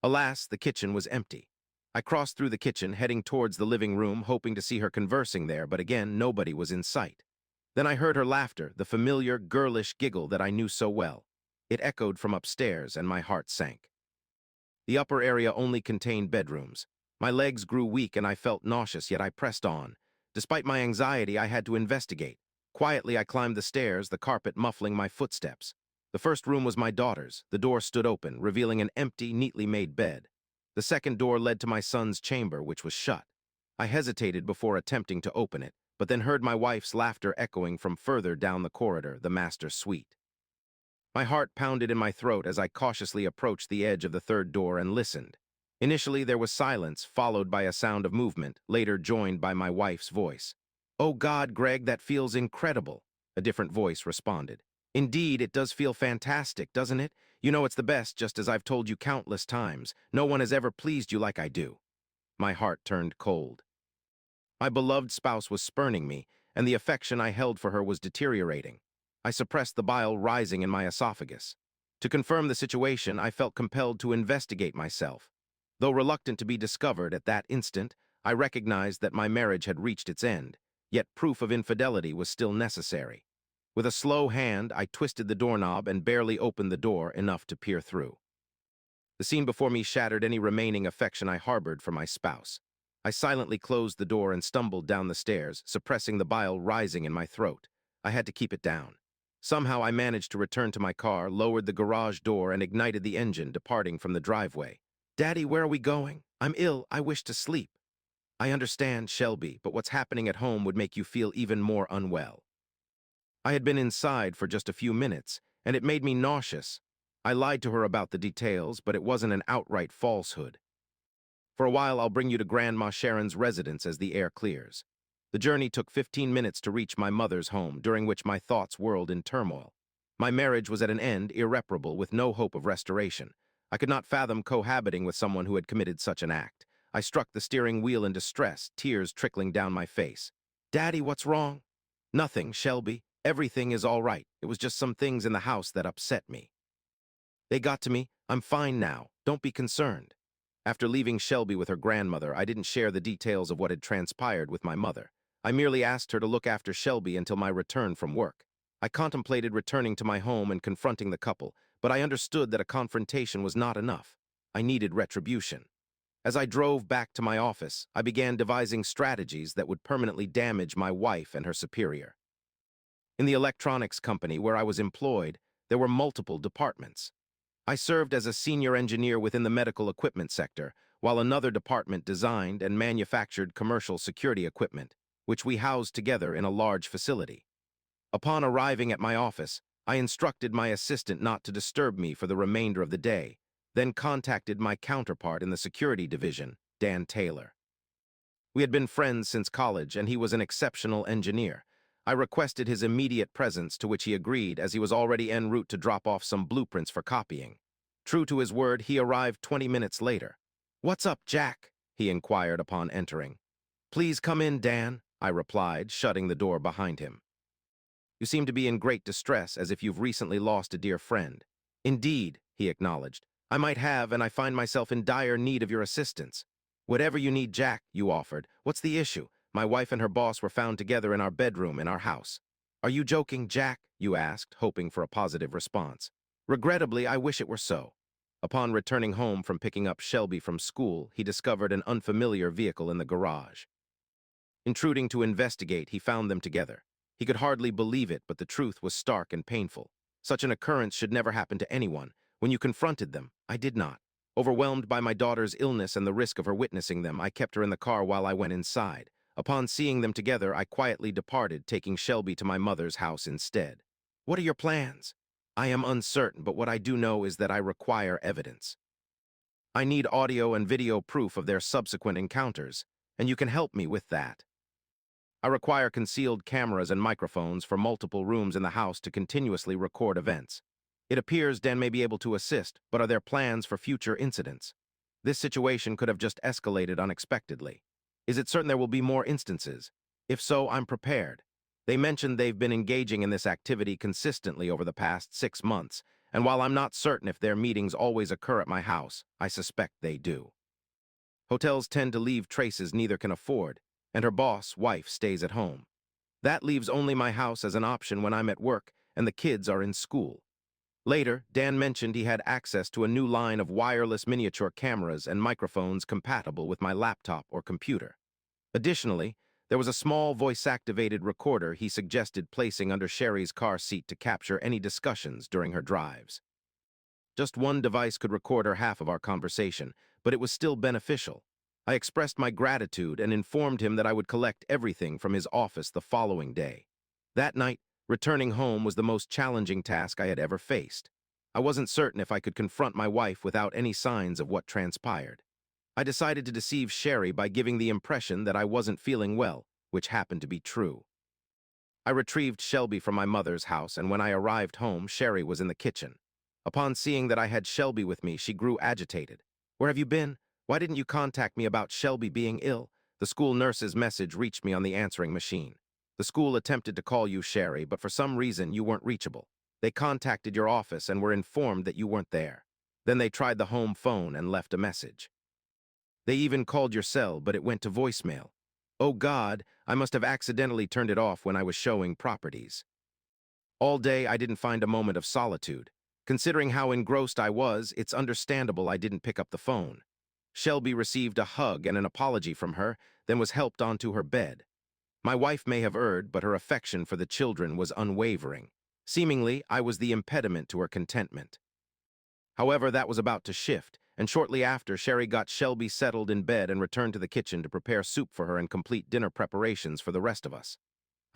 Alas, the kitchen was empty. I crossed through the kitchen, heading towards the living room, hoping to see her conversing there, but again, nobody was in sight. Then I heard her laughter, the familiar, girlish giggle that I knew so well. It echoed from upstairs, and my heart sank. The upper area only contained bedrooms. My legs grew weak and I felt nauseous, yet I pressed on. Despite my anxiety, I had to investigate. Quietly, I climbed the stairs, the carpet muffling my footsteps. The first room was my daughter's. The door stood open, revealing an empty, neatly made bed. The second door led to my son's chamber, which was shut. I hesitated before attempting to open it, but then heard my wife's laughter echoing from further down the corridor, the master suite. My heart pounded in my throat as I cautiously approached the edge of the third door and listened. Initially, there was silence, followed by a sound of movement, later joined by my wife's voice. "Oh God, Greg, that feels incredible," a different voice responded. "Indeed, it does feel fantastic, doesn't it? You know it's the best, just as I've told you countless times. No one has ever pleased you like I do." My heart turned cold. My beloved spouse was spurning me, and the affection I held for her was deteriorating. I suppressed the bile rising in my esophagus. To confirm the situation, I felt compelled to investigate myself. Though reluctant to be discovered at that instant, I recognized that my marriage had reached its end, yet proof of infidelity was still necessary. With a slow hand, I twisted the doorknob and barely opened the door enough to peer through. The scene before me shattered any remaining affection I harbored for my spouse. I silently closed the door and stumbled down the stairs, suppressing the bile rising in my throat. I had to keep it down. Somehow I managed to return to my car, lowered the garage door, and ignited the engine, departing from the driveway. "Daddy, where are we going? I'm ill. I wish to sleep." "I understand, Shelby, but what's happening at home would make you feel even more unwell." I had been inside for just a few minutes, and it made me nauseous. I lied to her about the details, but it wasn't an outright falsehood. "For a while, I'll bring you to Grandma Sharon's residence as the air clears." The journey took 15 minutes to reach my mother's home, during which my thoughts whirled in turmoil. My marriage was at an end, irreparable, with no hope of restoration. I could not fathom cohabiting with someone who had committed such an act. I struck the steering wheel in distress, tears trickling down my face. "Daddy, what's wrong?" "Nothing, Shelby. Everything is all right. It was just some things in the house that upset me. They got to me. I'm fine now. Don't be concerned." After leaving Shelby with her grandmother, I didn't share the details of what had transpired with my mother. I merely asked her to look after Shelby until my return from work. I contemplated returning to my home and confronting the couple, but I understood that a confrontation was not enough. I needed retribution. As I drove back to my office, I began devising strategies that would permanently damage my wife and her superior. In the electronics company where I was employed, there were multiple departments. I served as a senior engineer within the medical equipment sector, while another department designed and manufactured commercial security equipment, which we housed together in a large facility. Upon arriving at my office, I instructed my assistant not to disturb me for the remainder of the day, then contacted my counterpart in the security division, Dan Taylor. We had been friends since college, and he was an exceptional engineer. I requested his immediate presence, to which he agreed, as he was already en route to drop off some blueprints for copying. True to his word, he arrived 20 minutes later. "What's up, Jack?" he inquired upon entering. "Please come in, Dan," I replied, shutting the door behind him. "You seem to be in great distress, as if you've recently lost a dear friend." "Indeed," he acknowledged. "I might have, and I find myself in dire need of your assistance." "Whatever you need, Jack," you offered. "What's the issue?" "My wife and her boss were found together in our bedroom in our house." "Are you joking, Jack?" you asked, hoping for a positive response. "Regrettably, I wish it were so." Upon returning home from picking up Shelby from school, he discovered an unfamiliar vehicle in the garage. Intruding to investigate, he found them together. He could hardly believe it, but the truth was stark and painful. Such an occurrence should never happen to anyone. When you confronted them, I did not. Overwhelmed by my daughter's illness and the risk of her witnessing them, I kept her in the car while I went inside. Upon seeing them together, I quietly departed, taking Shelby to my mother's house instead. "What are your plans?" "I am uncertain, but what I do know is that I require evidence. I need audio and video proof of their subsequent encounters, and you can help me with that. I require concealed cameras and microphones for multiple rooms in the house to continuously record events. It appears Dan may be able to assist, but are there plans for future incidents? This situation could have just escalated unexpectedly. Is it certain there will be more instances? If so, I'm prepared. They mentioned they've been engaging in this activity consistently over the past 6 months, and while I'm not certain if their meetings always occur at my house, I suspect they do. Hotels tend to leave traces neither can afford, and her boss, wife, stays at home. That leaves only my house as an option when I'm at work and the kids are in school. Later, Dan mentioned he had access to a new line of wireless miniature cameras and microphones compatible with my laptop or computer. Additionally, there was a small voice-activated recorder he suggested placing under Sherry's car seat to capture any discussions during her drives. Just one device could record her half of our conversation, but it was still beneficial. I expressed my gratitude and informed him that I would collect everything from his office the following day. That night, returning home was the most challenging task I had ever faced. I wasn't certain if I could confront my wife without any signs of what transpired. I decided to deceive Sherry by giving the impression that I wasn't feeling well, which happened to be true. I retrieved Shelby from my mother's house, and when I arrived home, Sherry was in the kitchen. Upon seeing that I had Shelby with me, she grew agitated. "Where have you been? Why didn't you contact me about Shelby being ill?" The school nurse's message reached me on the answering machine. "The school attempted to call you, Sherry, but for some reason you weren't reachable. They contacted your office and were informed that you weren't there. Then they tried the home phone and left a message. They even called your cell, but it went to voicemail. Oh God, I must have accidentally turned it off when I was showing properties." All day I didn't find a moment of solitude. Considering how engrossed I was, it's understandable I didn't pick up the phone. Shelby received a hug and an apology from her, then was helped onto her bed. My wife may have erred, but her affection for the children was unwavering. Seemingly, I was the impediment to her contentment. However, that was about to shift, and shortly after, Sherry got Shelby settled in bed and returned to the kitchen to prepare soup for her and complete dinner preparations for the rest of us.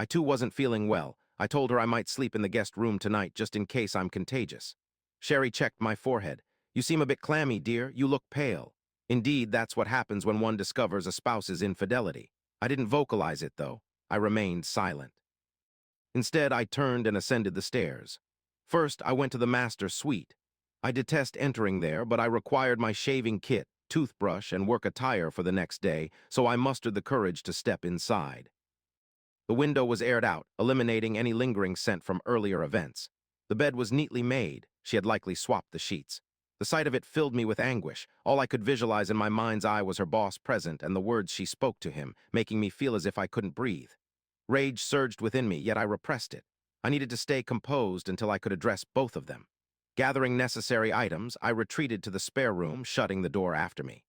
I too wasn't feeling well. I told her I might sleep in the guest room tonight just in case I'm contagious. Sherry checked my forehead. "You seem a bit clammy, dear. You look pale." Indeed, that's what happens when one discovers a spouse's infidelity. I didn't vocalize it, though. I remained silent. Instead, I turned and ascended the stairs. First, I went to the master suite. I detest entering there, but I required my shaving kit, toothbrush, and work attire for the next day, so I mustered the courage to step inside. The window was aired out, eliminating any lingering scent from earlier events. The bed was neatly made. She had likely swapped the sheets. The sight of it filled me with anguish. All I could visualize in my mind's eye was her boss present and the words she spoke to him, making me feel as if I couldn't breathe. Rage surged within me, yet I repressed it. I needed to stay composed until I could address both of them. Gathering necessary items, I retreated to the spare room, shutting the door after me.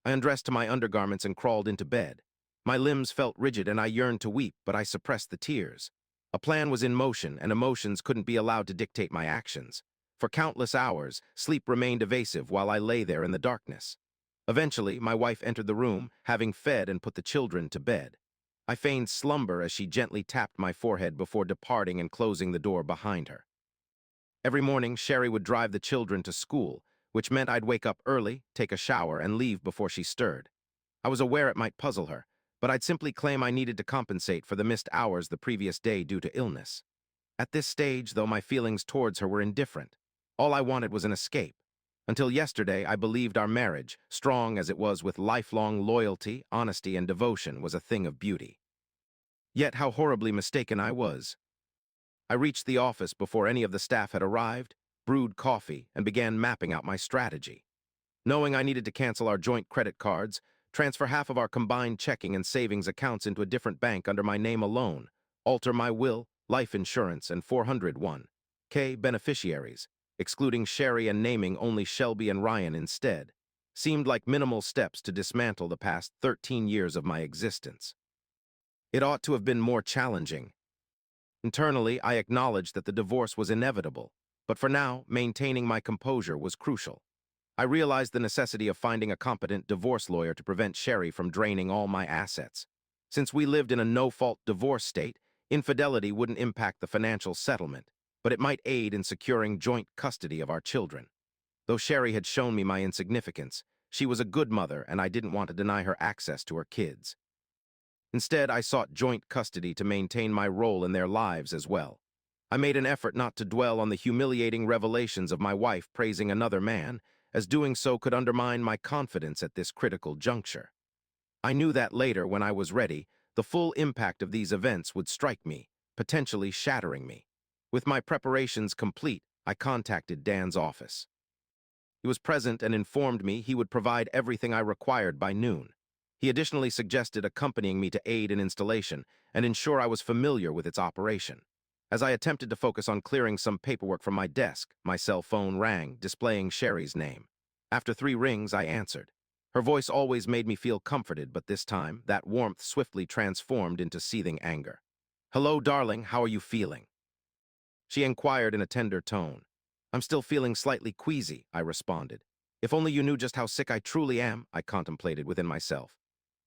I undressed to my undergarments and crawled into bed. My limbs felt rigid and I yearned to weep, but I suppressed the tears. A plan was in motion, and emotions couldn't be allowed to dictate my actions. For countless hours, sleep remained evasive while I lay there in the darkness. Eventually, my wife entered the room, having fed and put the children to bed. I feigned slumber as she gently tapped my forehead before departing and closing the door behind her. Every morning, Sherry would drive the children to school, which meant I'd wake up early, take a shower, and leave before she stirred. I was aware it might puzzle her, but I'd simply claim I needed to compensate for the missed hours the previous day due to illness. At this stage, though, my feelings towards her were indifferent. All I wanted was an escape. Until yesterday, I believed our marriage, strong as it was with lifelong loyalty, honesty, and devotion, was a thing of beauty. Yet how horribly mistaken I was. I reached the office before any of the staff had arrived, brewed coffee, and began mapping out my strategy. Knowing I needed to cancel our joint credit cards, transfer half of our combined checking and savings accounts into a different bank under my name alone, alter my will, life insurance, and 401k beneficiaries, excluding Sherry and naming only Shelby and Ryan instead, seemed like minimal steps to dismantle the past 13 years of my existence. It ought to have been more challenging. Internally, I acknowledged that the divorce was inevitable, but for now, maintaining my composure was crucial. I realized the necessity of finding a competent divorce lawyer to prevent Sherry from draining all my assets. Since we lived in a no-fault divorce state, infidelity wouldn't impact the financial settlement, but it might aid in securing joint custody of our children. Though Sherry had shown me my insignificance, she was a good mother and I didn't want to deny her access to her kids. Instead, I sought joint custody to maintain my role in their lives as well. I made an effort not to dwell on the humiliating revelations of my wife praising another man, as doing so could undermine my confidence at this critical juncture. I knew that later, when I was ready, the full impact of these events would strike me, potentially shattering me. With my preparations complete, I contacted Dan's office. He was present and informed me he would provide everything I required by noon. He additionally suggested accompanying me to aid in installation and ensure I was familiar with its operation. As I attempted to focus on clearing some paperwork from my desk, my cell phone rang, displaying Sherry's name. After 3 rings, I answered. Her voice always made me feel comforted, but this time, that warmth swiftly transformed into seething anger. "Hello, darling, how are you feeling?" She inquired in a tender tone. "I'm still feeling slightly queasy," I responded. "If only you knew just how sick I truly am," I contemplated within myself.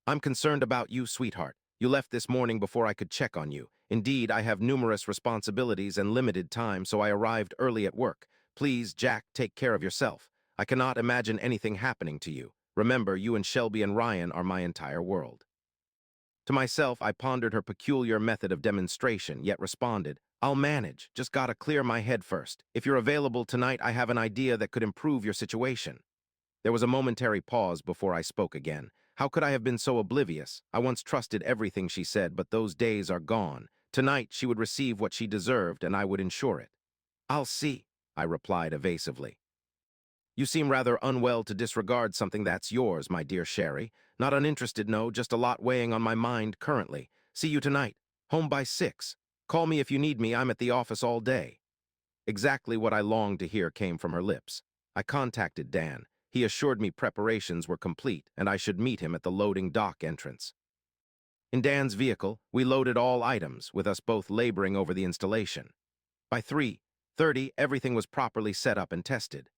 "I'm concerned about you, sweetheart. You left this morning before I could check on you. Indeed, I have numerous responsibilities and limited time, so I arrived early at work. Please, Jack, take care of yourself. I cannot imagine anything happening to you. Remember, you and Shelby and Ryan are my entire world." To myself, I pondered her peculiar method of demonstration, yet responded, "I'll manage, just gotta clear my head first. If you're available tonight, I have an idea that could improve your situation." There was a momentary pause before I spoke again. How could I have been so oblivious? I once trusted everything she said, but those days are gone. Tonight, she would receive what she deserved, and I would ensure it. "I'll see," I replied evasively. "You seem rather unwell to disregard something that's yours, my dear Sherry. Not uninterested, no, just a lot weighing on my mind currently. See you tonight. Home by 6. Call me if you need me. I'm at the office all day." Exactly what I longed to hear came from her lips. I contacted Dan. He assured me preparations were complete, and I should meet him at the loading dock entrance. In Dan's vehicle, we loaded all items, with us both laboring over the installation. By 3:30, everything was properly set up and tested.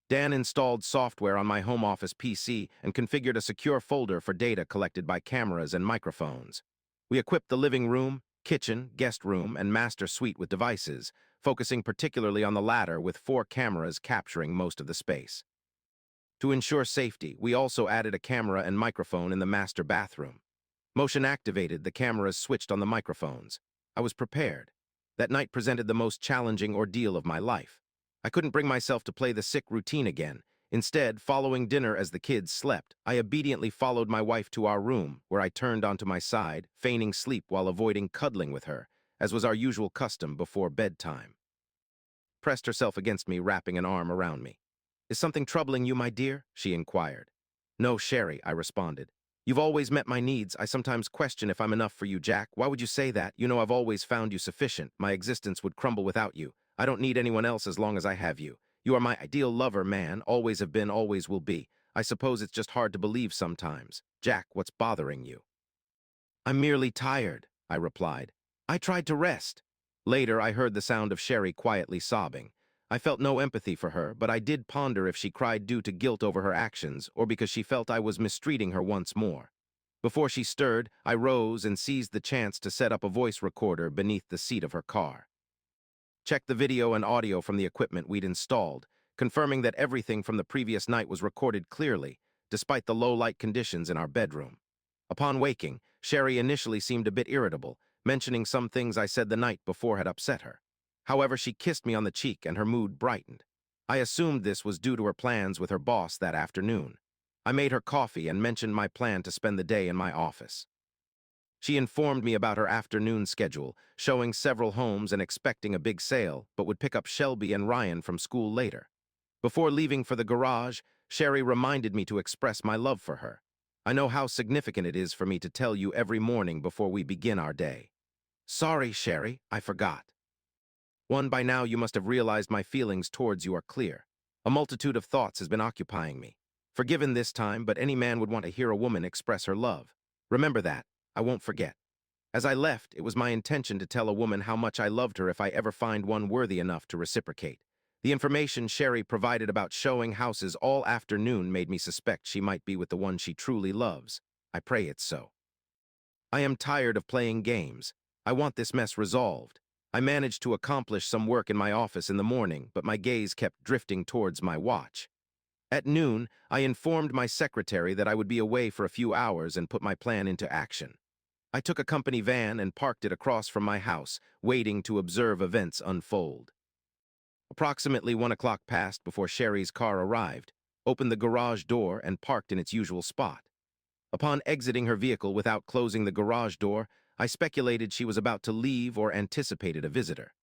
Dan installed software on my home office PC and configured a secure folder for data collected by cameras and microphones. We equipped the living room, kitchen, guest room, and master suite with devices, focusing particularly on the latter with 4 cameras capturing most of the space. To ensure safety, we also added a camera and microphone in the master bathroom. Motion activated, the cameras switched on the microphones. I was prepared. That night presented the most challenging ordeal of my life. I couldn't bring myself to play the sick routine again. Instead, following dinner as the kids slept, I obediently followed my wife to our room, where I turned onto my side, feigning sleep while avoiding cuddling with her, as was our usual custom before bedtime. Pressed herself against me, wrapping an arm around me. "Is something troubling you, my dear?" she inquired. "No, Sherry," I responded. "You've always met my needs. I sometimes question if I'm enough for you, Jack. Why would you say that? You know I've always found you sufficient. My existence would crumble without you. I don't need anyone else as long as I have you. You are my ideal lover, man. Always have been, always will be. I suppose it's just hard to believe sometimes. Jack, what's bothering you?" "I'm merely tired," I replied. "I tried to rest." Later, I heard the sound of Sherry quietly sobbing. I felt no empathy for her, but I did ponder if she cried due to guilt over her actions or because she felt I was mistreating her once more. Before she stirred, I rose and seized the chance to set up a voice recorder beneath the seat of her car. Checked the video and audio from the equipment we'd installed, confirming that everything from the previous night was recorded clearly, despite the low-light conditions in our bedroom. Upon waking, Sherry initially seemed a bit irritable, mentioning some things I said the night before had upset her. However, she kissed me on the cheek and her mood brightened. I assumed this was due to her plans with her boss that afternoon. I made her coffee and mentioned my plan to spend the day in my office. She informed me about her afternoon schedule, showing several homes and expecting a big sale, but would pick up Shelby and Ryan from school later. Before leaving for the garage, Sherry reminded me to express my love for her. "I know how significant it is for me to tell you every morning before we begin our day." "Sorry, Sherry, I forgot." "One, by now you must have realized my feelings towards you are clear. A multitude of thoughts has been occupying me. Forgiven this time, but any man would want to hear a woman express her love. Remember that. I won't forget. As I left, it was my intention to tell a woman how much I loved her if I ever find one worthy enough to reciprocate. The information Sherry provided about showing houses all afternoon made me suspect she might be with the one she truly loves. I pray it's so. I am tired of playing games. I want this mess resolved. I managed to accomplish some work in my office in the morning, but my gaze kept drifting towards my watch. At noon, I informed my secretary that I would be away for a few hours and put my plan into action. I took a company van and parked it across from my house, waiting to observe events unfold. Approximately 1 o'clock passed before Sherry's car arrived, opened the garage door, and parked in its usual spot. Upon exiting her vehicle without closing the garage door, I speculated she was about to leave or anticipated a visitor.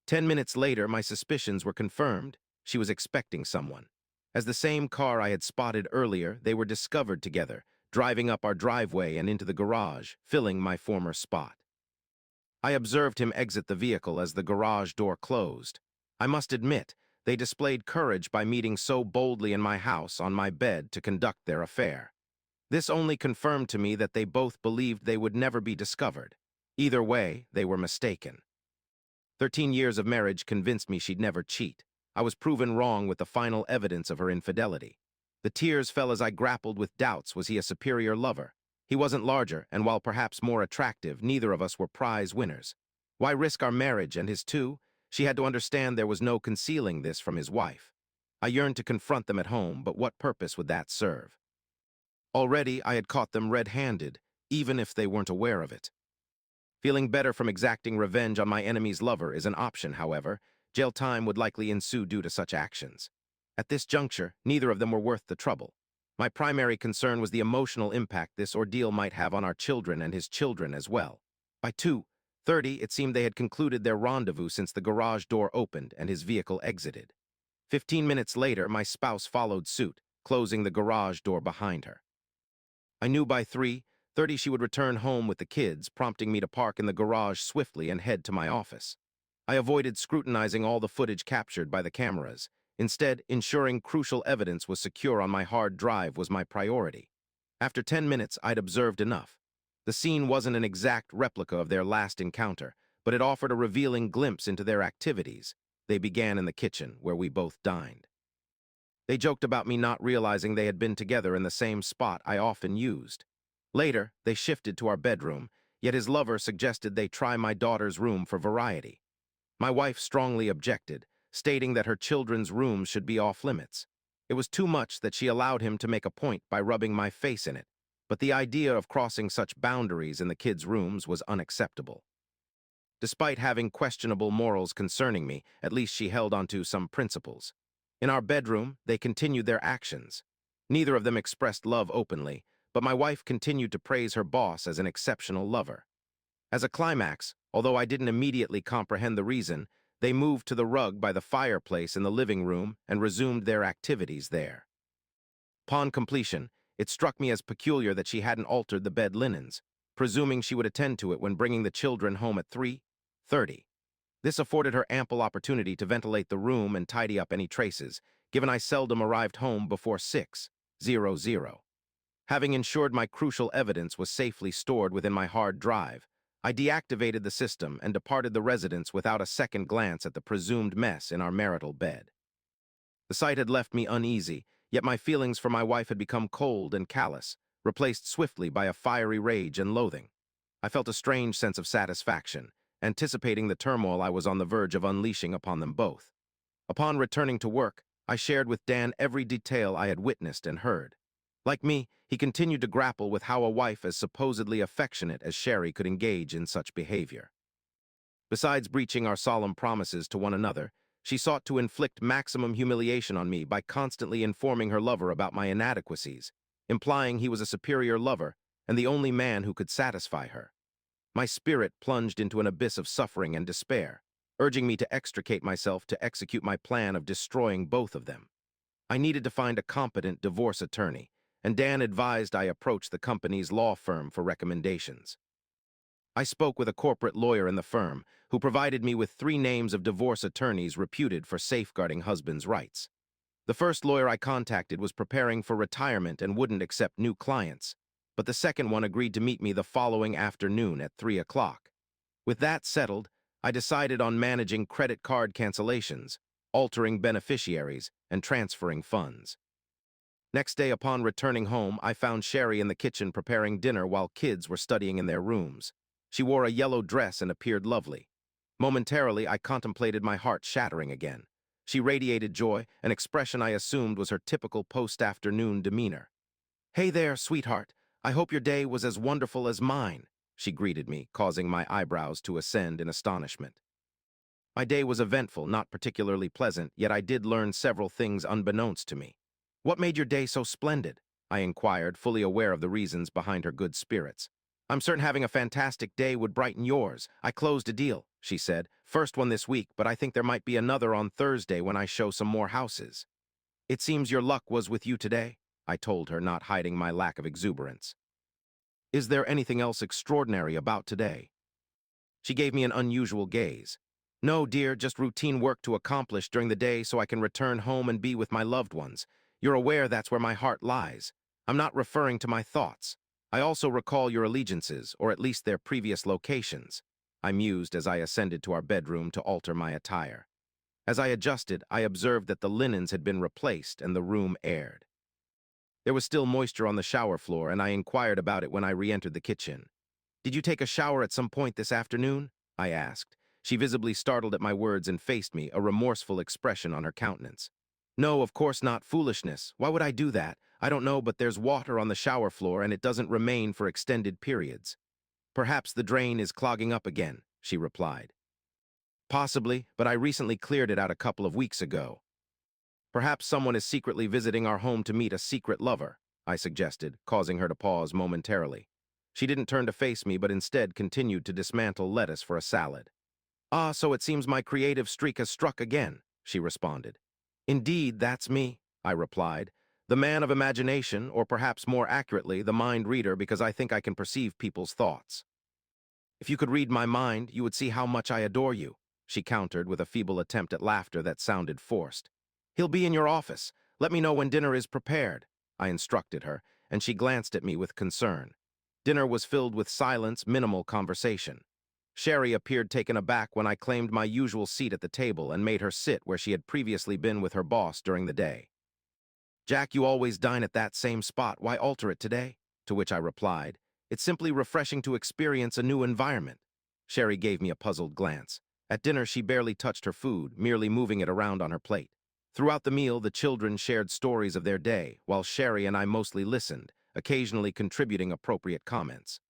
10 minutes later, my suspicions were confirmed. She was expecting someone. As the same car I had spotted earlier, they were discovered together, driving up our driveway and into the garage, filling my former spot. I observed him exit the vehicle as the garage door closed. I must admit, they displayed courage by meeting so boldly in my house on my bed to conduct their affair. This only confirmed to me that they both believed they would never be discovered. Either way, they were mistaken. 13 years of marriage convinced me she'd never cheat. I was proven wrong with the final evidence of her infidelity. The tears fell as I grappled with doubts. Was he a superior lover? He wasn't larger, and while perhaps more attractive, neither of us were prize winners. Why risk our marriage and his too? She had to understand there was no concealing this from his wife. I yearned to confront them at home, but what purpose would that serve? Already, I had caught them red-handed, even if they weren't aware of it. Feeling better from exacting revenge on my enemy's lover is an option, however. Jail time would likely ensue due to such actions. At this juncture, neither of them were worth the trouble. My primary concern was the emotional impact this ordeal might have on our children and his children as well. By 2:30, it seemed they had concluded their rendezvous since the garage door opened and his vehicle exited. 15 minutes later, my spouse followed suit, closing the garage door behind her. I knew by 3:30 she would return home with the kids, prompting me to park in the garage swiftly and head to my office. I avoided scrutinizing all the footage captured by the cameras. Instead, ensuring crucial evidence was secure on my hard drive was my priority. After 10 minutes, I'd observed enough. The scene wasn't an exact replica of their last encounter, but it offered a revealing glimpse into their activities. They began in the kitchen, where we both dined. They joked about me not realizing they had been together in the same spot I often used. Later, they shifted to our bedroom, yet his lover suggested they try my daughter's room for variety. My wife strongly objected, stating that her children's rooms should be off limits. It was too much that she allowed him to make a point by rubbing my face in it. but the idea of crossing such boundaries in the kids' rooms was unacceptable. Despite having questionable morals concerning me, at least she held onto some principles. In our bedroom, they continued their actions. Neither of them expressed love openly, but my wife continued to praise her boss as an exceptional lover. As a climax, although I didn't immediately comprehend the reason, they moved to the rug by the fireplace in the living room and resumed their activities there. Upon completion, it struck me as peculiar that she hadn't altered the bed linens, presuming she would attend to it when bringing the children home at 3:30. This afforded her ample opportunity to ventilate the room and tidy up any traces, given I seldom arrived home before 6:00. Having ensured my crucial evidence was safely stored within my hard drive, I deactivated the system and departed the residence without a second glance at the presumed mess in our marital bed. The sight had left me uneasy, yet my feelings for my wife had become cold and callous, replaced swiftly by a fiery rage and loathing. I felt a strange sense of satisfaction, anticipating the turmoil I was on the verge of unleashing upon them both. Upon returning to work, I shared with Dan every detail I had witnessed and heard. Like me, he continued to grapple with how a wife as supposedly affectionate as Sherry could engage in such behavior. Besides breaching our solemn promises to one another, she sought to inflict maximum humiliation on me by constantly informing her lover about my inadequacies, implying he was a superior lover and the only man who could satisfy her. My spirit plunged into an abyss of suffering and despair, urging me to extricate myself to execute my plan of destroying both of them. I needed to find a competent divorce attorney, and Dan advised I approach the company's law firm for recommendations. I spoke with a corporate lawyer in the firm, who provided me with 3 names of divorce attorneys reputed for safeguarding husbands' rights. The first lawyer I contacted was preparing for retirement and wouldn't accept new clients, but the second one agreed to meet me the following afternoon at 3 o'clock. With that settled, I decided on managing credit card cancellations, altering beneficiaries, and transferring funds. Next day, upon returning home, I found Sherry in the kitchen preparing dinner while kids were studying in their rooms. She wore a yellow dress and appeared lovely. Momentarily, I contemplated my heart shattering again. She radiated joy, an expression I assumed was her typical post-afternoon demeanor. "Hey there, sweetheart. I hope your day was as wonderful as mine," she greeted me, causing my eyebrows to ascend in astonishment. My day was eventful, not particularly pleasant, yet I did learn several things unbeknownst to me. "What made your day so splendid?" I inquired, fully aware of the reasons behind her good spirits. "I'm certain having a fantastic day would brighten yours. I closed a deal," she said. "First one this week, but I think there might be another on Thursday when I show some more houses." "It seems your luck was with you today," I told her, not hiding my lack of exuberance. "Is there anything else extraordinary about today?" She gave me an unusual gaze. "No, dear, just routine work to accomplish during the day so I can return home and be with my loved ones. You're aware that's where my heart lies. I'm not referring to my thoughts. I also recall your allegiances, or at least their previous locations," I mused as I ascended to our bedroom to alter my attire. As I adjusted, I observed that the linens had been replaced and the room aired. There was still moisture on the shower floor, and I inquired about it when I re-entered the kitchen. "Did you take a shower at some point this afternoon?" I asked. She visibly startled at my words and faced me, a remorseful expression on her countenance. "No, of course not. Foolishness. Why would I do that? I don't know, but there's water on the shower floor and it doesn't remain for extended periods." "Perhaps the drain is clogging up again," she replied. "Possibly, but I recently cleared it out a couple of weeks ago." "Perhaps someone is secretly visiting our home to meet a secret lover," I suggested, causing her to pause momentarily. She didn't turn to face me, but instead continued to dismantle lettuce for a salad. "Ah, so it seems my creative streak has struck again," she responded. "Indeed, that's me," I replied. "The man of imagination, or perhaps more accurately, the mind reader, because I think I can perceive people's thoughts." "If you could read my mind, you would see how much I adore you," she countered with a feeble attempt at laughter that sounded forced. "He'll be in your office. Let me know when dinner is prepared," I instructed her, and she glanced at me with concern. Dinner was filled with silence, minimal conversation. Sherry appeared taken aback when I claimed my usual seat at the table and made her sit where she had previously been with her boss during the day. "Jack, you always dine at that same spot. Why alter it today?" To which I replied, "It's simply refreshing to experience a new environment." Sherry gave me a puzzled glance. At dinner, she barely touched her food, merely moving it around on her plate. Throughout the meal, the children shared stories of their day, while Sherry and I mostly listened, occasionally contributing appropriate comments.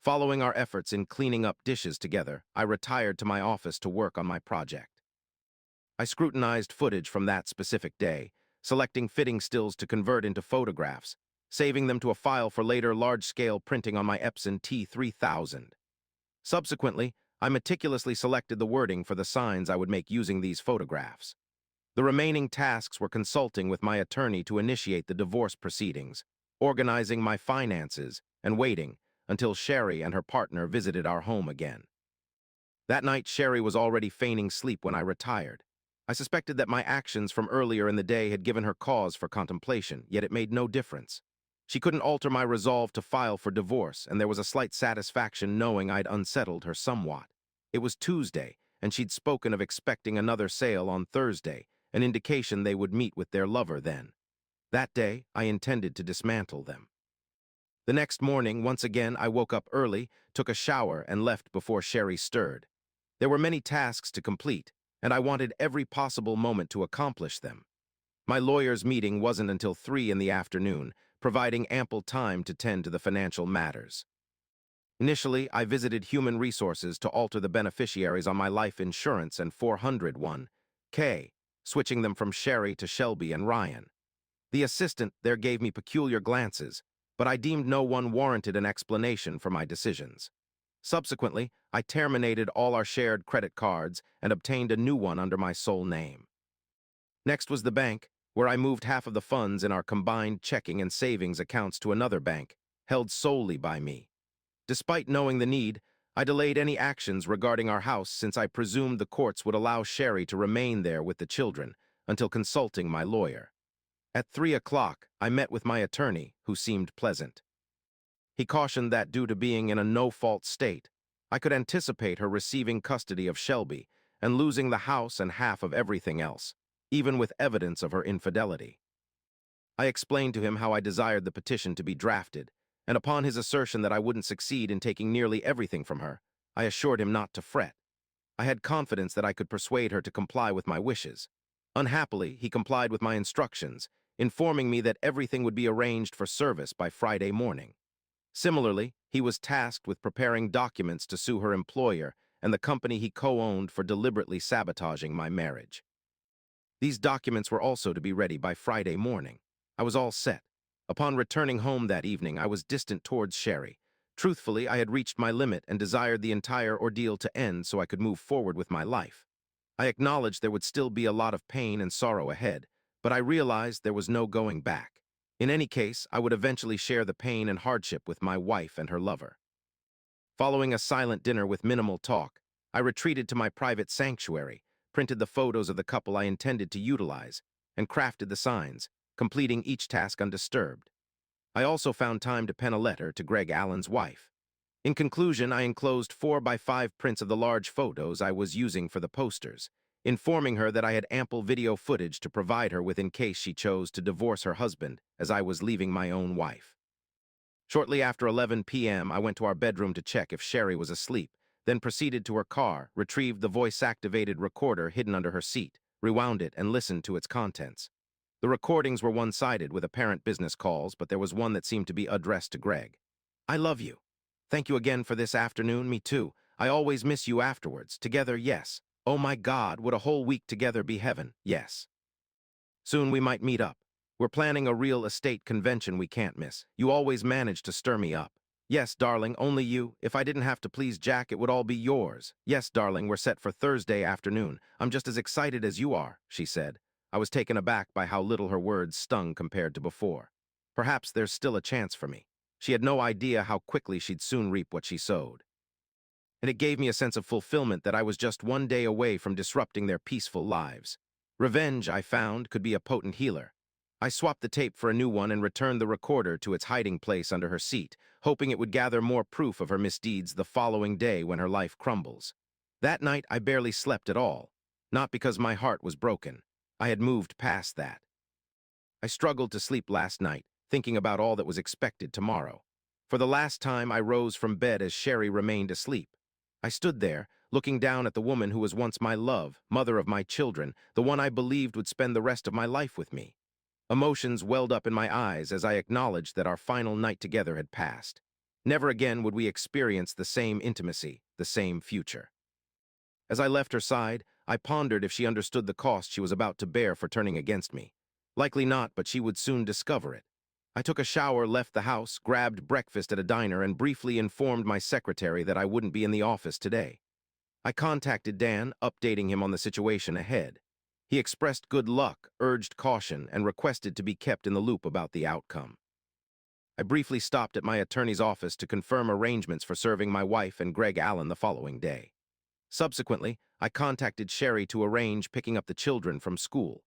Following our efforts in cleaning up dishes together, I retired to my office to work on my project. I scrutinized footage from that specific day, selecting fitting stills to convert into photographs, saving them to a file for later large-scale printing on my Epson T3000. Subsequently, I meticulously selected the wording for the signs I would make using these photographs. The remaining tasks were consulting with my attorney to initiate the divorce proceedings, organizing my finances, and waiting until Sherry and her partner visited our home again. That night, Sherry was already feigning sleep when I retired. I suspected that my actions from earlier in the day had given her cause for contemplation, yet it made no difference. She couldn't alter my resolve to file for divorce, and there was a slight satisfaction knowing I'd unsettled her somewhat. It was Tuesday, and she'd spoken of expecting another sale on Thursday, an indication they would meet with their lover then. That day, I intended to dismantle them. The next morning, once again, I woke up early, took a shower, and left before Sherry stirred. There were many tasks to complete, and I wanted every possible moment to accomplish them. My lawyer's meeting wasn't until 3 in the afternoon, providing ample time to tend to the financial matters. Initially, I visited Human Resources to alter the beneficiaries on my life insurance and 401(k), switching them from Sherry to Shelby and Ryan. The assistant there gave me peculiar glances, but I deemed no one warranted an explanation for my decisions. Subsequently, I terminated all our shared credit cards and obtained a new one under my sole name. Next was the bank, where I moved half of the funds in our combined checking and savings accounts to another bank, held solely by me. Despite knowing the need, I delayed any actions regarding our house since I presumed the courts would allow Sherry to remain there with the children until consulting my lawyer. At 3 o'clock, I met with my attorney, who seemed pleasant. He cautioned that due to being in a no-fault state, I could anticipate her receiving custody of Shelby and losing the house and half of everything else, even with evidence of her infidelity. I explained to him how I desired the petition to be drafted, and upon his assertion that I wouldn't succeed in taking nearly everything from her, I assured him not to fret. I had confidence that I could persuade her to comply with my wishes. Unhappily, he complied with my instructions, informing me that everything would be arranged for service by Friday morning. Similarly, he was tasked with preparing documents to sue her employer and the company he co-owned for deliberately sabotaging my marriage. These documents were also to be ready by Friday morning. I was all set. Upon returning home that evening, I was distant towards Sherry. Truthfully, I had reached my limit and desired the entire ordeal to end so I could move forward with my life. I acknowledged there would still be a lot of pain and sorrow ahead, but I realized there was no going back. In any case, I would eventually share the pain and hardship with my wife and her lover. Following a silent dinner with minimal talk, I retreated to my private sanctuary, printed the photos of the couple I intended to utilize, and crafted the signs, completing each task undisturbed. I also found time to pen a letter to Greg Allen's wife. In conclusion, I enclosed 4x5 prints of the large photos I was using for the posters, informing her that I had ample video footage to provide her with in case she chose to divorce her husband as I was leaving my own wife. Shortly after 11 p.m., I went to our bedroom to check if Sherry was asleep, then proceeded to her car, retrieved the voice-activated recorder hidden under her seat, rewound it, and listened to its contents. The recordings were one-sided with apparent business calls, but there was one that seemed to be addressed to Greg. "I love you. Thank you again for this afternoon, me too. I always miss you afterwards. Together, yes. Oh my God, would a whole week together be heaven? Yes. Soon we might meet up. We're planning a real estate convention we can't miss. You always manage to stir me up. Yes, darling, only you. If I didn't have to please Jack, it would all be yours. Yes, darling, we're set for Thursday afternoon. I'm just as excited as you are," she said. I was taken aback by how little her words stung compared to before. Perhaps there's still a chance for me. She had no idea how quickly she'd soon reap what she sowed. And it gave me a sense of fulfillment that I was just one day away from disrupting their peaceful lives. Revenge, I found, could be a potent healer. I swapped the tape for a new one and returned the recorder to its hiding place under her seat, hoping it would gather more proof of her misdeeds the following day when her life crumbles. That night, I barely slept at all. Not because my heart was broken. I had moved past that. I struggled to sleep last night, thinking about all that was expected tomorrow. For the last time, I rose from bed as Sherry remained asleep. I stood there, looking down at the woman who was once my love, mother of my children, the one I believed would spend the rest of my life with me. Emotions welled up in my eyes as I acknowledged that our final night together had passed. Never again would we experience the same intimacy, the same future. As I left her side, I pondered if she understood the cost she was about to bear for turning against me. Likely not, but she would soon discover it. I took a shower, left the house, grabbed breakfast at a diner, and briefly informed my secretary that I wouldn't be in the office today. I contacted Dan, updating him on the situation ahead. He expressed good luck, urged caution, and requested to be kept in the loop about the outcome. I briefly stopped at my attorney's office to confirm arrangements for serving my wife and Greg Allen the following day. Subsequently, I contacted Sherry to arrange picking up the children from school.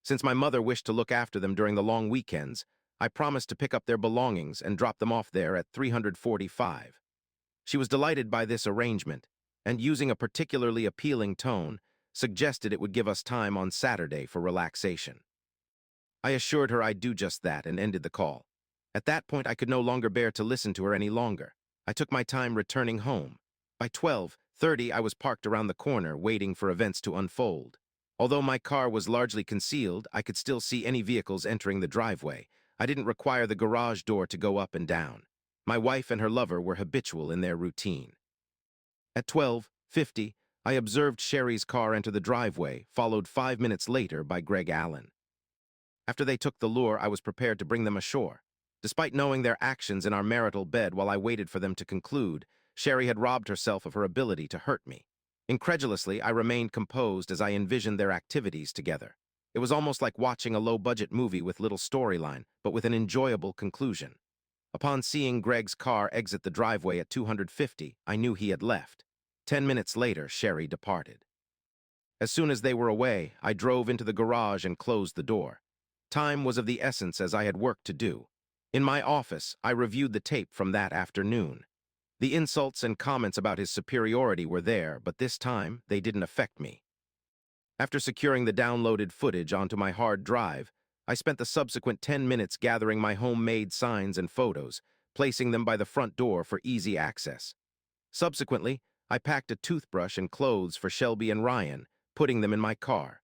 Since my mother wished to look after them during the long weekends, I promised to pick up their belongings and drop them off there at 345. She was delighted by this arrangement, and using a particularly appealing tone, suggested it would give us time on Saturday for relaxation. I assured her I'd do just that and ended the call. At that point, I could no longer bear to listen to her any longer. I took my time returning home. By 12:30, I was parked around the corner, waiting for events to unfold. Although my car was largely concealed, I could still see any vehicles entering the driveway. I didn't require the garage door to go up and down. My wife and her lover were habitual in their routine. At 12:50, I observed Sherry's car enter the driveway, followed 5 minutes later by Greg Allen. After they took the lure, I was prepared to bring them ashore. Despite knowing their actions in our marital bed while I waited for them to conclude, Sherry had robbed herself of her ability to hurt me. Incredulously, I remained composed as I envisioned their activities together. It was almost like watching a low-budget movie with little storyline, but with an enjoyable conclusion. Upon seeing Greg's car exit the driveway at 250, I knew he had left. 10 minutes later, Sherry departed. As soon as they were away, I drove into the garage and closed the door. Time was of the essence as I had work to do. In my office, I reviewed the tape from that afternoon. The insults and comments about his superiority were there, but this time, they didn't affect me. After securing the downloaded footage onto my hard drive, I spent the subsequent 10 minutes gathering my homemade signs and photos, placing them by the front door for easy access. Subsequently, I packed a toothbrush and clothes for Shelby and Ryan, putting them in my car.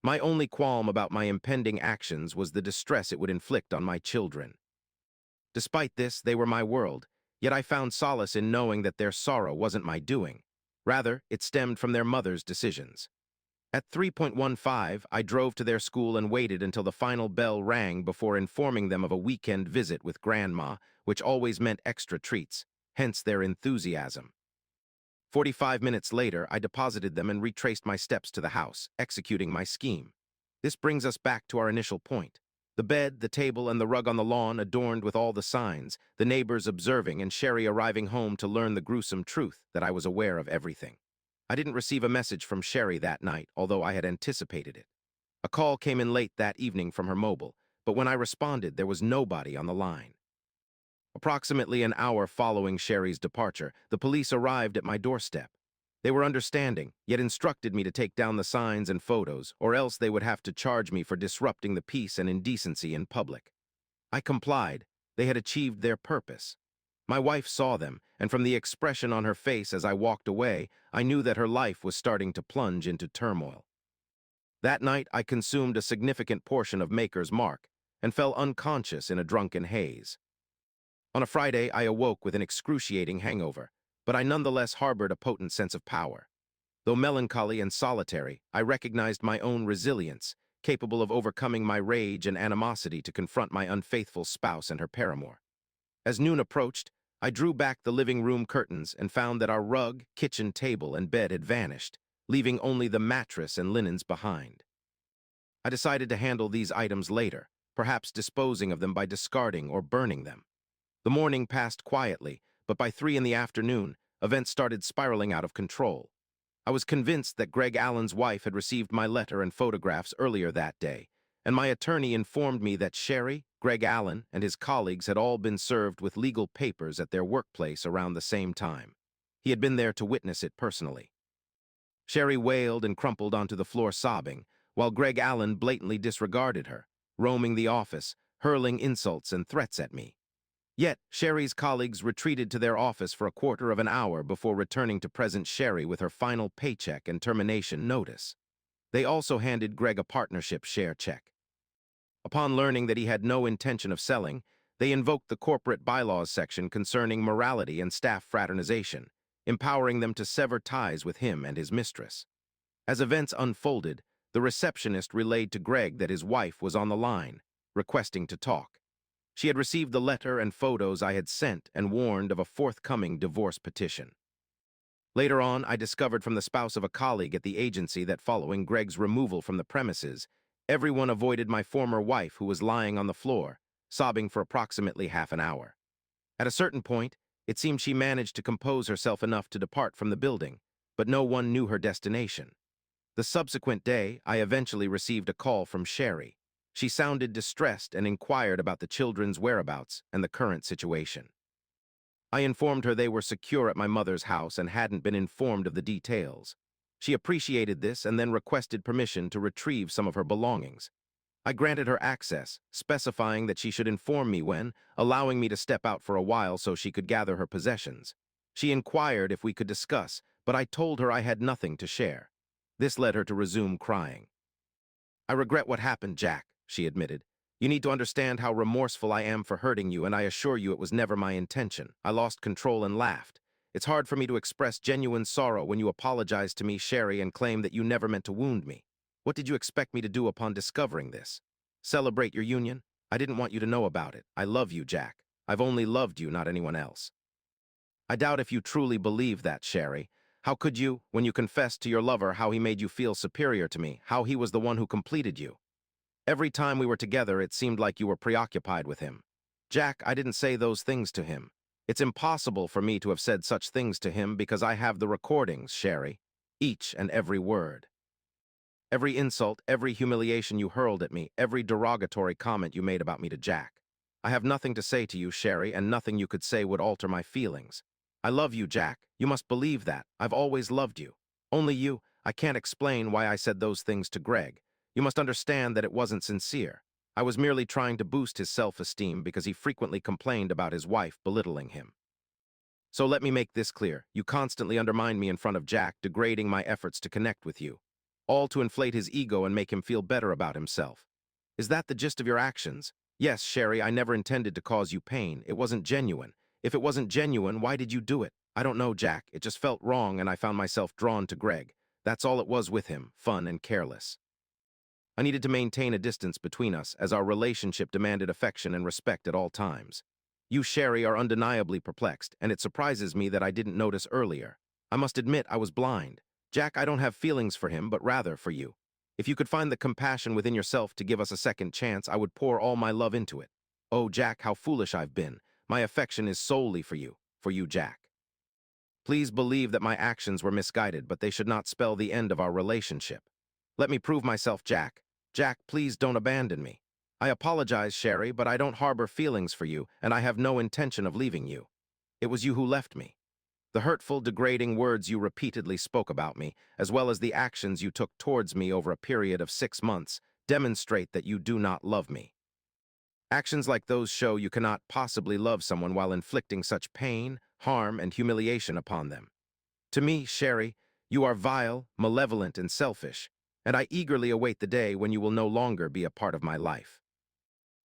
My only qualm about my impending actions was the distress it would inflict on my children. Despite this, they were my world, yet I found solace in knowing that their sorrow wasn't my doing. Rather, it stemmed from their mother's decisions. At 3:15, I drove to their school and waited until the final bell rang before informing them of a weekend visit with Grandma, which always meant extra treats, hence their enthusiasm. 45 minutes later, I deposited them and retraced my steps to the house, executing my scheme. This brings us back to our initial point. The bed, the table, and the rug on the lawn adorned with all the signs, the neighbors observing, and Sherry arriving home to learn the gruesome truth that I was aware of everything. I didn't receive a message from Sherry that night, although I had anticipated it. A call came in late that evening from her mobile, but when I responded, there was nobody on the line. Approximately an hour following Sherry's departure, the police arrived at my doorstep. They were understanding, yet instructed me to take down the signs and photos, or else they would have to charge me for disrupting the peace and indecency in public. I complied. They had achieved their purpose. My wife saw them, and from the expression on her face as I walked away, I knew that her life was starting to plunge into turmoil. That night, I consumed a significant portion of Maker's Mark and fell unconscious in a drunken haze. On a Friday, I awoke with an excruciating hangover, but I nonetheless harbored a potent sense of power. Though melancholy and solitary, I recognized my own resilience, capable of overcoming my rage and animosity to confront my unfaithful spouse and her paramour. As noon approached, I drew back the living room curtains and found that our rug, kitchen table, and bed had vanished, leaving only the mattress and linens behind. I decided to handle these items later, perhaps disposing of them by discarding or burning them. The morning passed quietly, but by 3 in the afternoon, events started spiraling out of control. I was convinced that Greg Allen's wife had received my letter and photographs earlier that day, and my attorney informed me that Sherry, Greg Allen, and his colleagues had all been served with legal papers at their workplace around the same time. He had been there to witness it personally. Sherry wailed and crumpled onto the floor sobbing, while Greg Allen blatantly disregarded her, roaming the office, hurling insults and threats at me. Yet, Sherry's colleagues retreated to their office for a quarter of an hour before returning to present Sherry with her final paycheck and termination notice. They also handed Greg a partnership share check. Upon learning that he had no intention of selling, they invoked the corporate bylaws section concerning morality and staff fraternization, empowering them to sever ties with him and his mistress. As events unfolded, the receptionist relayed to Greg that his wife was on the line, requesting to talk. She had received the letter and photos I had sent and warned of a forthcoming divorce petition. Later on, I discovered from the spouse of a colleague at the agency that following Greg's removal from the premises, everyone avoided my former wife who was lying on the floor, sobbing for approximately half an hour. At a certain point, it seemed she managed to compose herself enough to depart from the building, but no one knew her destination. The subsequent day, I eventually received a call from Sherry. She sounded distressed and inquired about the children's whereabouts and the current situation. I informed her they were secure at my mother's house and hadn't been informed of the details. She appreciated this and then requested permission to retrieve some of her belongings. I granted her access, specifying that she should inform me when, allowing me to step out for a while so she could gather her possessions. She inquired if we could discuss, but I told her I had nothing to share. This led her to resume crying. "I regret what happened, Jack," she admitted. "You need to understand how remorseful I am for hurting you, and I assure you it was never my intention. I lost control and laughed. It's hard for me to express genuine sorrow when you apologize to me, Sherry, and claim that you never meant to wound me. What did you expect me to do upon discovering this? Celebrate your union? I didn't want you to know about it. I love you, Jack. I've only loved you, not anyone else." "I doubt if you truly believe that, Sherry. How could you, when you confessed to your lover how he made you feel superior to me, how he was the one who completed you? Every time we were together, it seemed like you were preoccupied with him. Jack, I didn't say those things to him. It's impossible for me to have said such things to him because I have the recordings, Sherry. Each and every word. Every insult, every humiliation you hurled at me, every derogatory comment you made about me to Jack. I have nothing to say to you, Sherry, and nothing you could say would alter my feelings. I love you, Jack. You must believe that. I've always loved you. Only you. I can't explain why I said those things to Greg. You must understand that it wasn't sincere. I was merely trying to boost his self-esteem because he frequently complained about his wife belittling him. So let me make this clear. You constantly undermine me in front of Jack, degrading my efforts to connect with you, all to inflate his ego and make him feel better about himself. Is that the gist of your actions? Yes, Sherry, I never intended to cause you pain. It wasn't genuine. If it wasn't genuine, why did you do it? I don't know, Jack. It just felt wrong and I found myself drawn to Greg. That's all it was with him, fun and careless. I needed to maintain a distance between us as our relationship demanded affection and respect at all times. You, Sherry, are undeniably perplexed, and it surprises me that I didn't notice earlier. I must admit I was blind. Jack, I don't have feelings for him, but rather for you. If you could find the compassion within yourself to give us a second chance, I would pour all my love into it. Oh, Jack, how foolish I've been. My affection is solely for you, Jack. Please believe that my actions were misguided, but they should not spell the end of our relationship. Let me prove myself, Jack. Jack, please don't abandon me. I apologize, Sherry, but I don't harbor feelings for you, and I have no intention of leaving you. It was you who left me. The hurtful, degrading words you repeatedly spoke about me, as well as the actions you took towards me over a period of 6 months, demonstrate that you do not love me. Actions like those show you cannot possibly love someone while inflicting such pain, harm, and humiliation upon them. To me, Sherry, you are vile, malevolent, and selfish, and I eagerly await the day when you will no longer be a part of my life.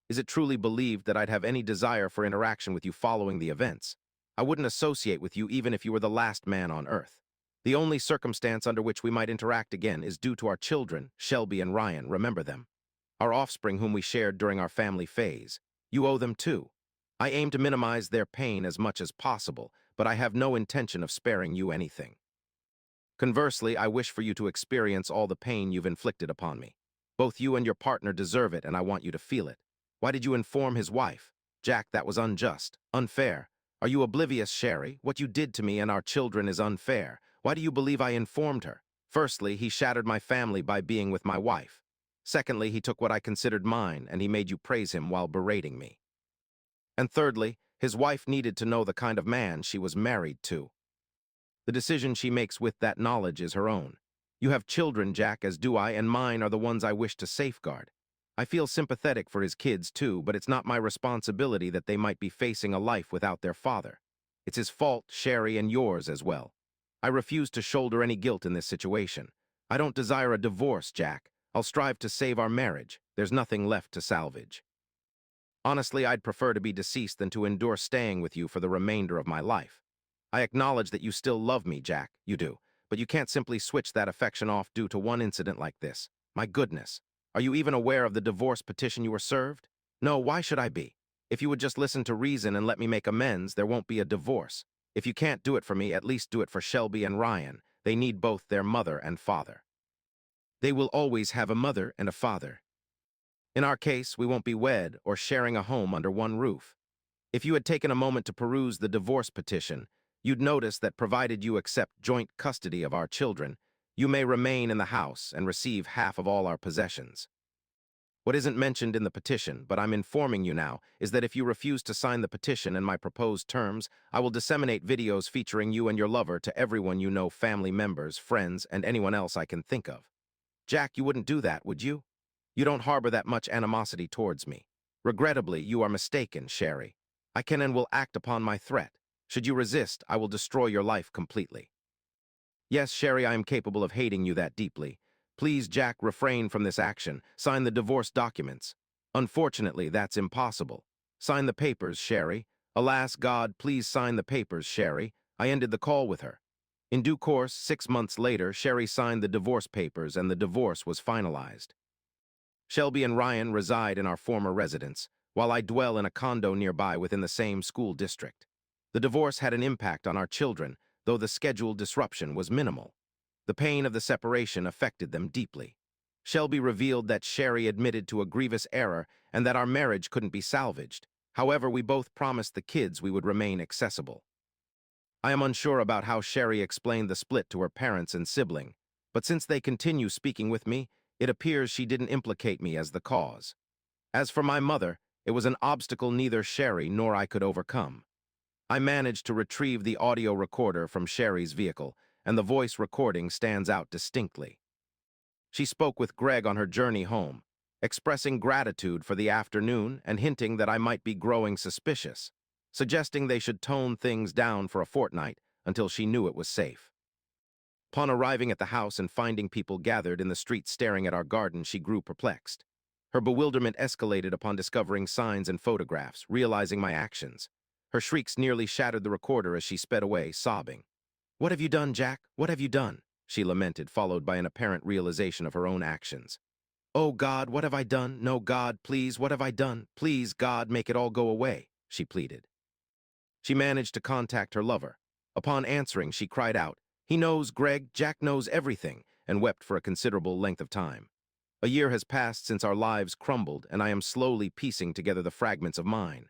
Is it truly believed that I'd have any desire for interaction with you following the events? I wouldn't associate with you even if you were the last man on Earth. The only circumstance under which we might interact again is due to our children, Shelby and Ryan, remember them? Our offspring whom we shared during our family phase. You owe them too. I aim to minimize their pain as much as possible, but I have no intention of sparing you anything. Conversely, I wish for you to experience all the pain you've inflicted upon me. Both you and your partner deserve it, and I want you to feel it. Why did you inform his wife? Jack, that was unjust, unfair. Are you oblivious, Sherry? What you did to me and our children is unfair. Why do you believe I informed her? Firstly, he shattered my family by being with my wife. Secondly, he took what I considered mine, and he made you praise him while berating me. And thirdly, his wife needed to know the kind of man she was married to. The decision she makes with that knowledge is her own. You have children, Jack, as do I, and mine are the ones I wish to safeguard. I feel sympathetic for his kids, too, but it's not my responsibility that they might be facing a life without their father. It's his fault, Sherry, and yours as well. I refuse to shoulder any guilt in this situation. I don't desire a divorce, Jack. I'll strive to save our marriage. There's nothing left to salvage. Honestly, I'd prefer to be deceased than to endure staying with you for the remainder of my life. I acknowledge that you still love me, Jack. You do. But you can't simply switch that affection off due to one incident like this. My goodness. Are you even aware of the divorce petition you were served? No, why should I be? If you would just listen to reason and let me make amends, there won't be a divorce. If you can't do it for me, at least do it for Shelby and Ryan. They need both their mother and father. They will always have a mother and a father. In our case, we won't be wed or sharing a home under one roof. If you had taken a moment to peruse the divorce petition, you'd notice that provided you accept joint custody of our children, you may remain in the house and receive half of all our possessions. What isn't mentioned in the petition, but I'm informing you now, is that if you refuse to sign the petition and my proposed terms, I will disseminate videos featuring you and your lover to everyone you know, family members, friends, and anyone else I can think of. Jack, you wouldn't do that, would you? You don't harbor that much animosity towards me. Regrettably, you are mistaken, Sherry. I can and will act upon my threat. Should you resist, I will destroy your life completely. Yes, Sherry, I am capable of hating you that deeply. Please, Jack, refrain from this action. Sign the divorce documents. Unfortunately, that's impossible. Sign the papers, Sherry. Alas, God, please sign the papers, Sherry. I ended the call with her. In due course, 6 months later, Sherry signed the divorce papers and the divorce was finalized. Shelby and Ryan reside in our former residence, while I dwell in a condo nearby within the same school district. The divorce had an impact on our children, though the scheduled disruption was minimal. The pain of the separation affected them deeply. Shelby revealed that Sherry admitted to a grievous error and that our marriage couldn't be salvaged. However, we both promised the kids we would remain accessible. I am unsure about how Sherry explained the split to her parents and sibling, but since they continue speaking with me, it appears she didn't implicate me as the cause. As for my mother, it was an obstacle neither Sherry nor I could overcome. I managed to retrieve the audio recorder from Sherry's vehicle, and the voice recording stands out distinctly. She spoke with Greg on her journey home, expressing gratitude for the afternoon and hinting that I might be growing suspicious, suggesting they should tone things down for a fortnight until she knew it was safe. Upon arriving at the house and finding people gathered in the street staring at our garden, she grew perplexed. Her bewilderment escalated upon discovering signs and photographs, realizing my actions. Her shrieks nearly shattered the recorder as she sped away, sobbing. "What have you done, Jack? What have you done?" she lamented, followed by an apparent realization of her own actions. "Oh, God, what have I done? No, God, please, what have I done? Please, God, make it all go away," she pleaded. She managed to contact her lover. Upon answering, she cried out, "He knows, Greg, Jack knows everything," and wept for a considerable length of time. A year has passed since our lives crumbled, and I am slowly piecing together the fragments of mine.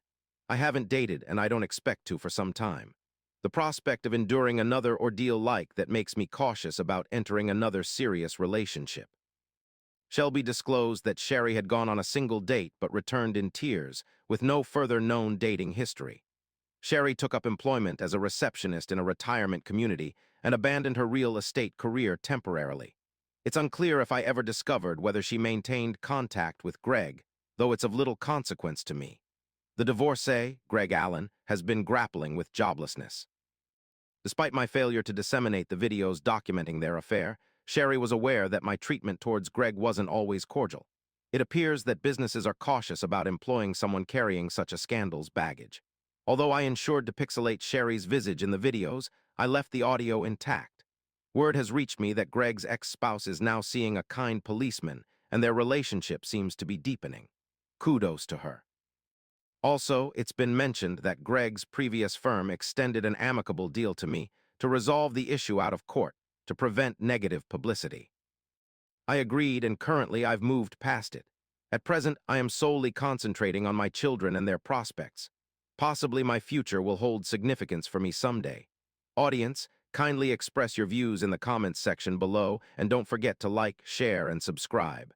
I haven't dated, and I don't expect to for some time. The prospect of enduring another ordeal like that makes me cautious about entering another serious relationship. Shelby disclosed that Sherry had gone on a single date but returned in tears, with no further known dating history. Sherry took up employment as a receptionist in a retirement community and abandoned her real estate career temporarily. It's unclear if I ever discovered whether she maintained contact with Greg, though it's of little consequence to me. The divorcee, Greg Allen, has been grappling with joblessness. Despite my failure to disseminate the videos documenting their affair, Sherry was aware that my treatment towards Greg wasn't always cordial. It appears that businesses are cautious about employing someone carrying such a scandal's baggage. Although I ensured to pixelate Sherry's visage in the videos, I left the audio intact. Word has reached me that Greg's ex-spouse is now seeing a kind policeman, and their relationship seems to be deepening. Kudos to her. Also, it's been mentioned that Greg's previous firm extended an amicable deal to me to resolve the issue out of court to prevent negative publicity. I agreed, and currently I've moved past it. At present, I am solely concentrating on my children and their prospects. Possibly my future will hold significance for me someday. Audience, kindly express your views in the comments section below, and don't forget to like, share, and subscribe.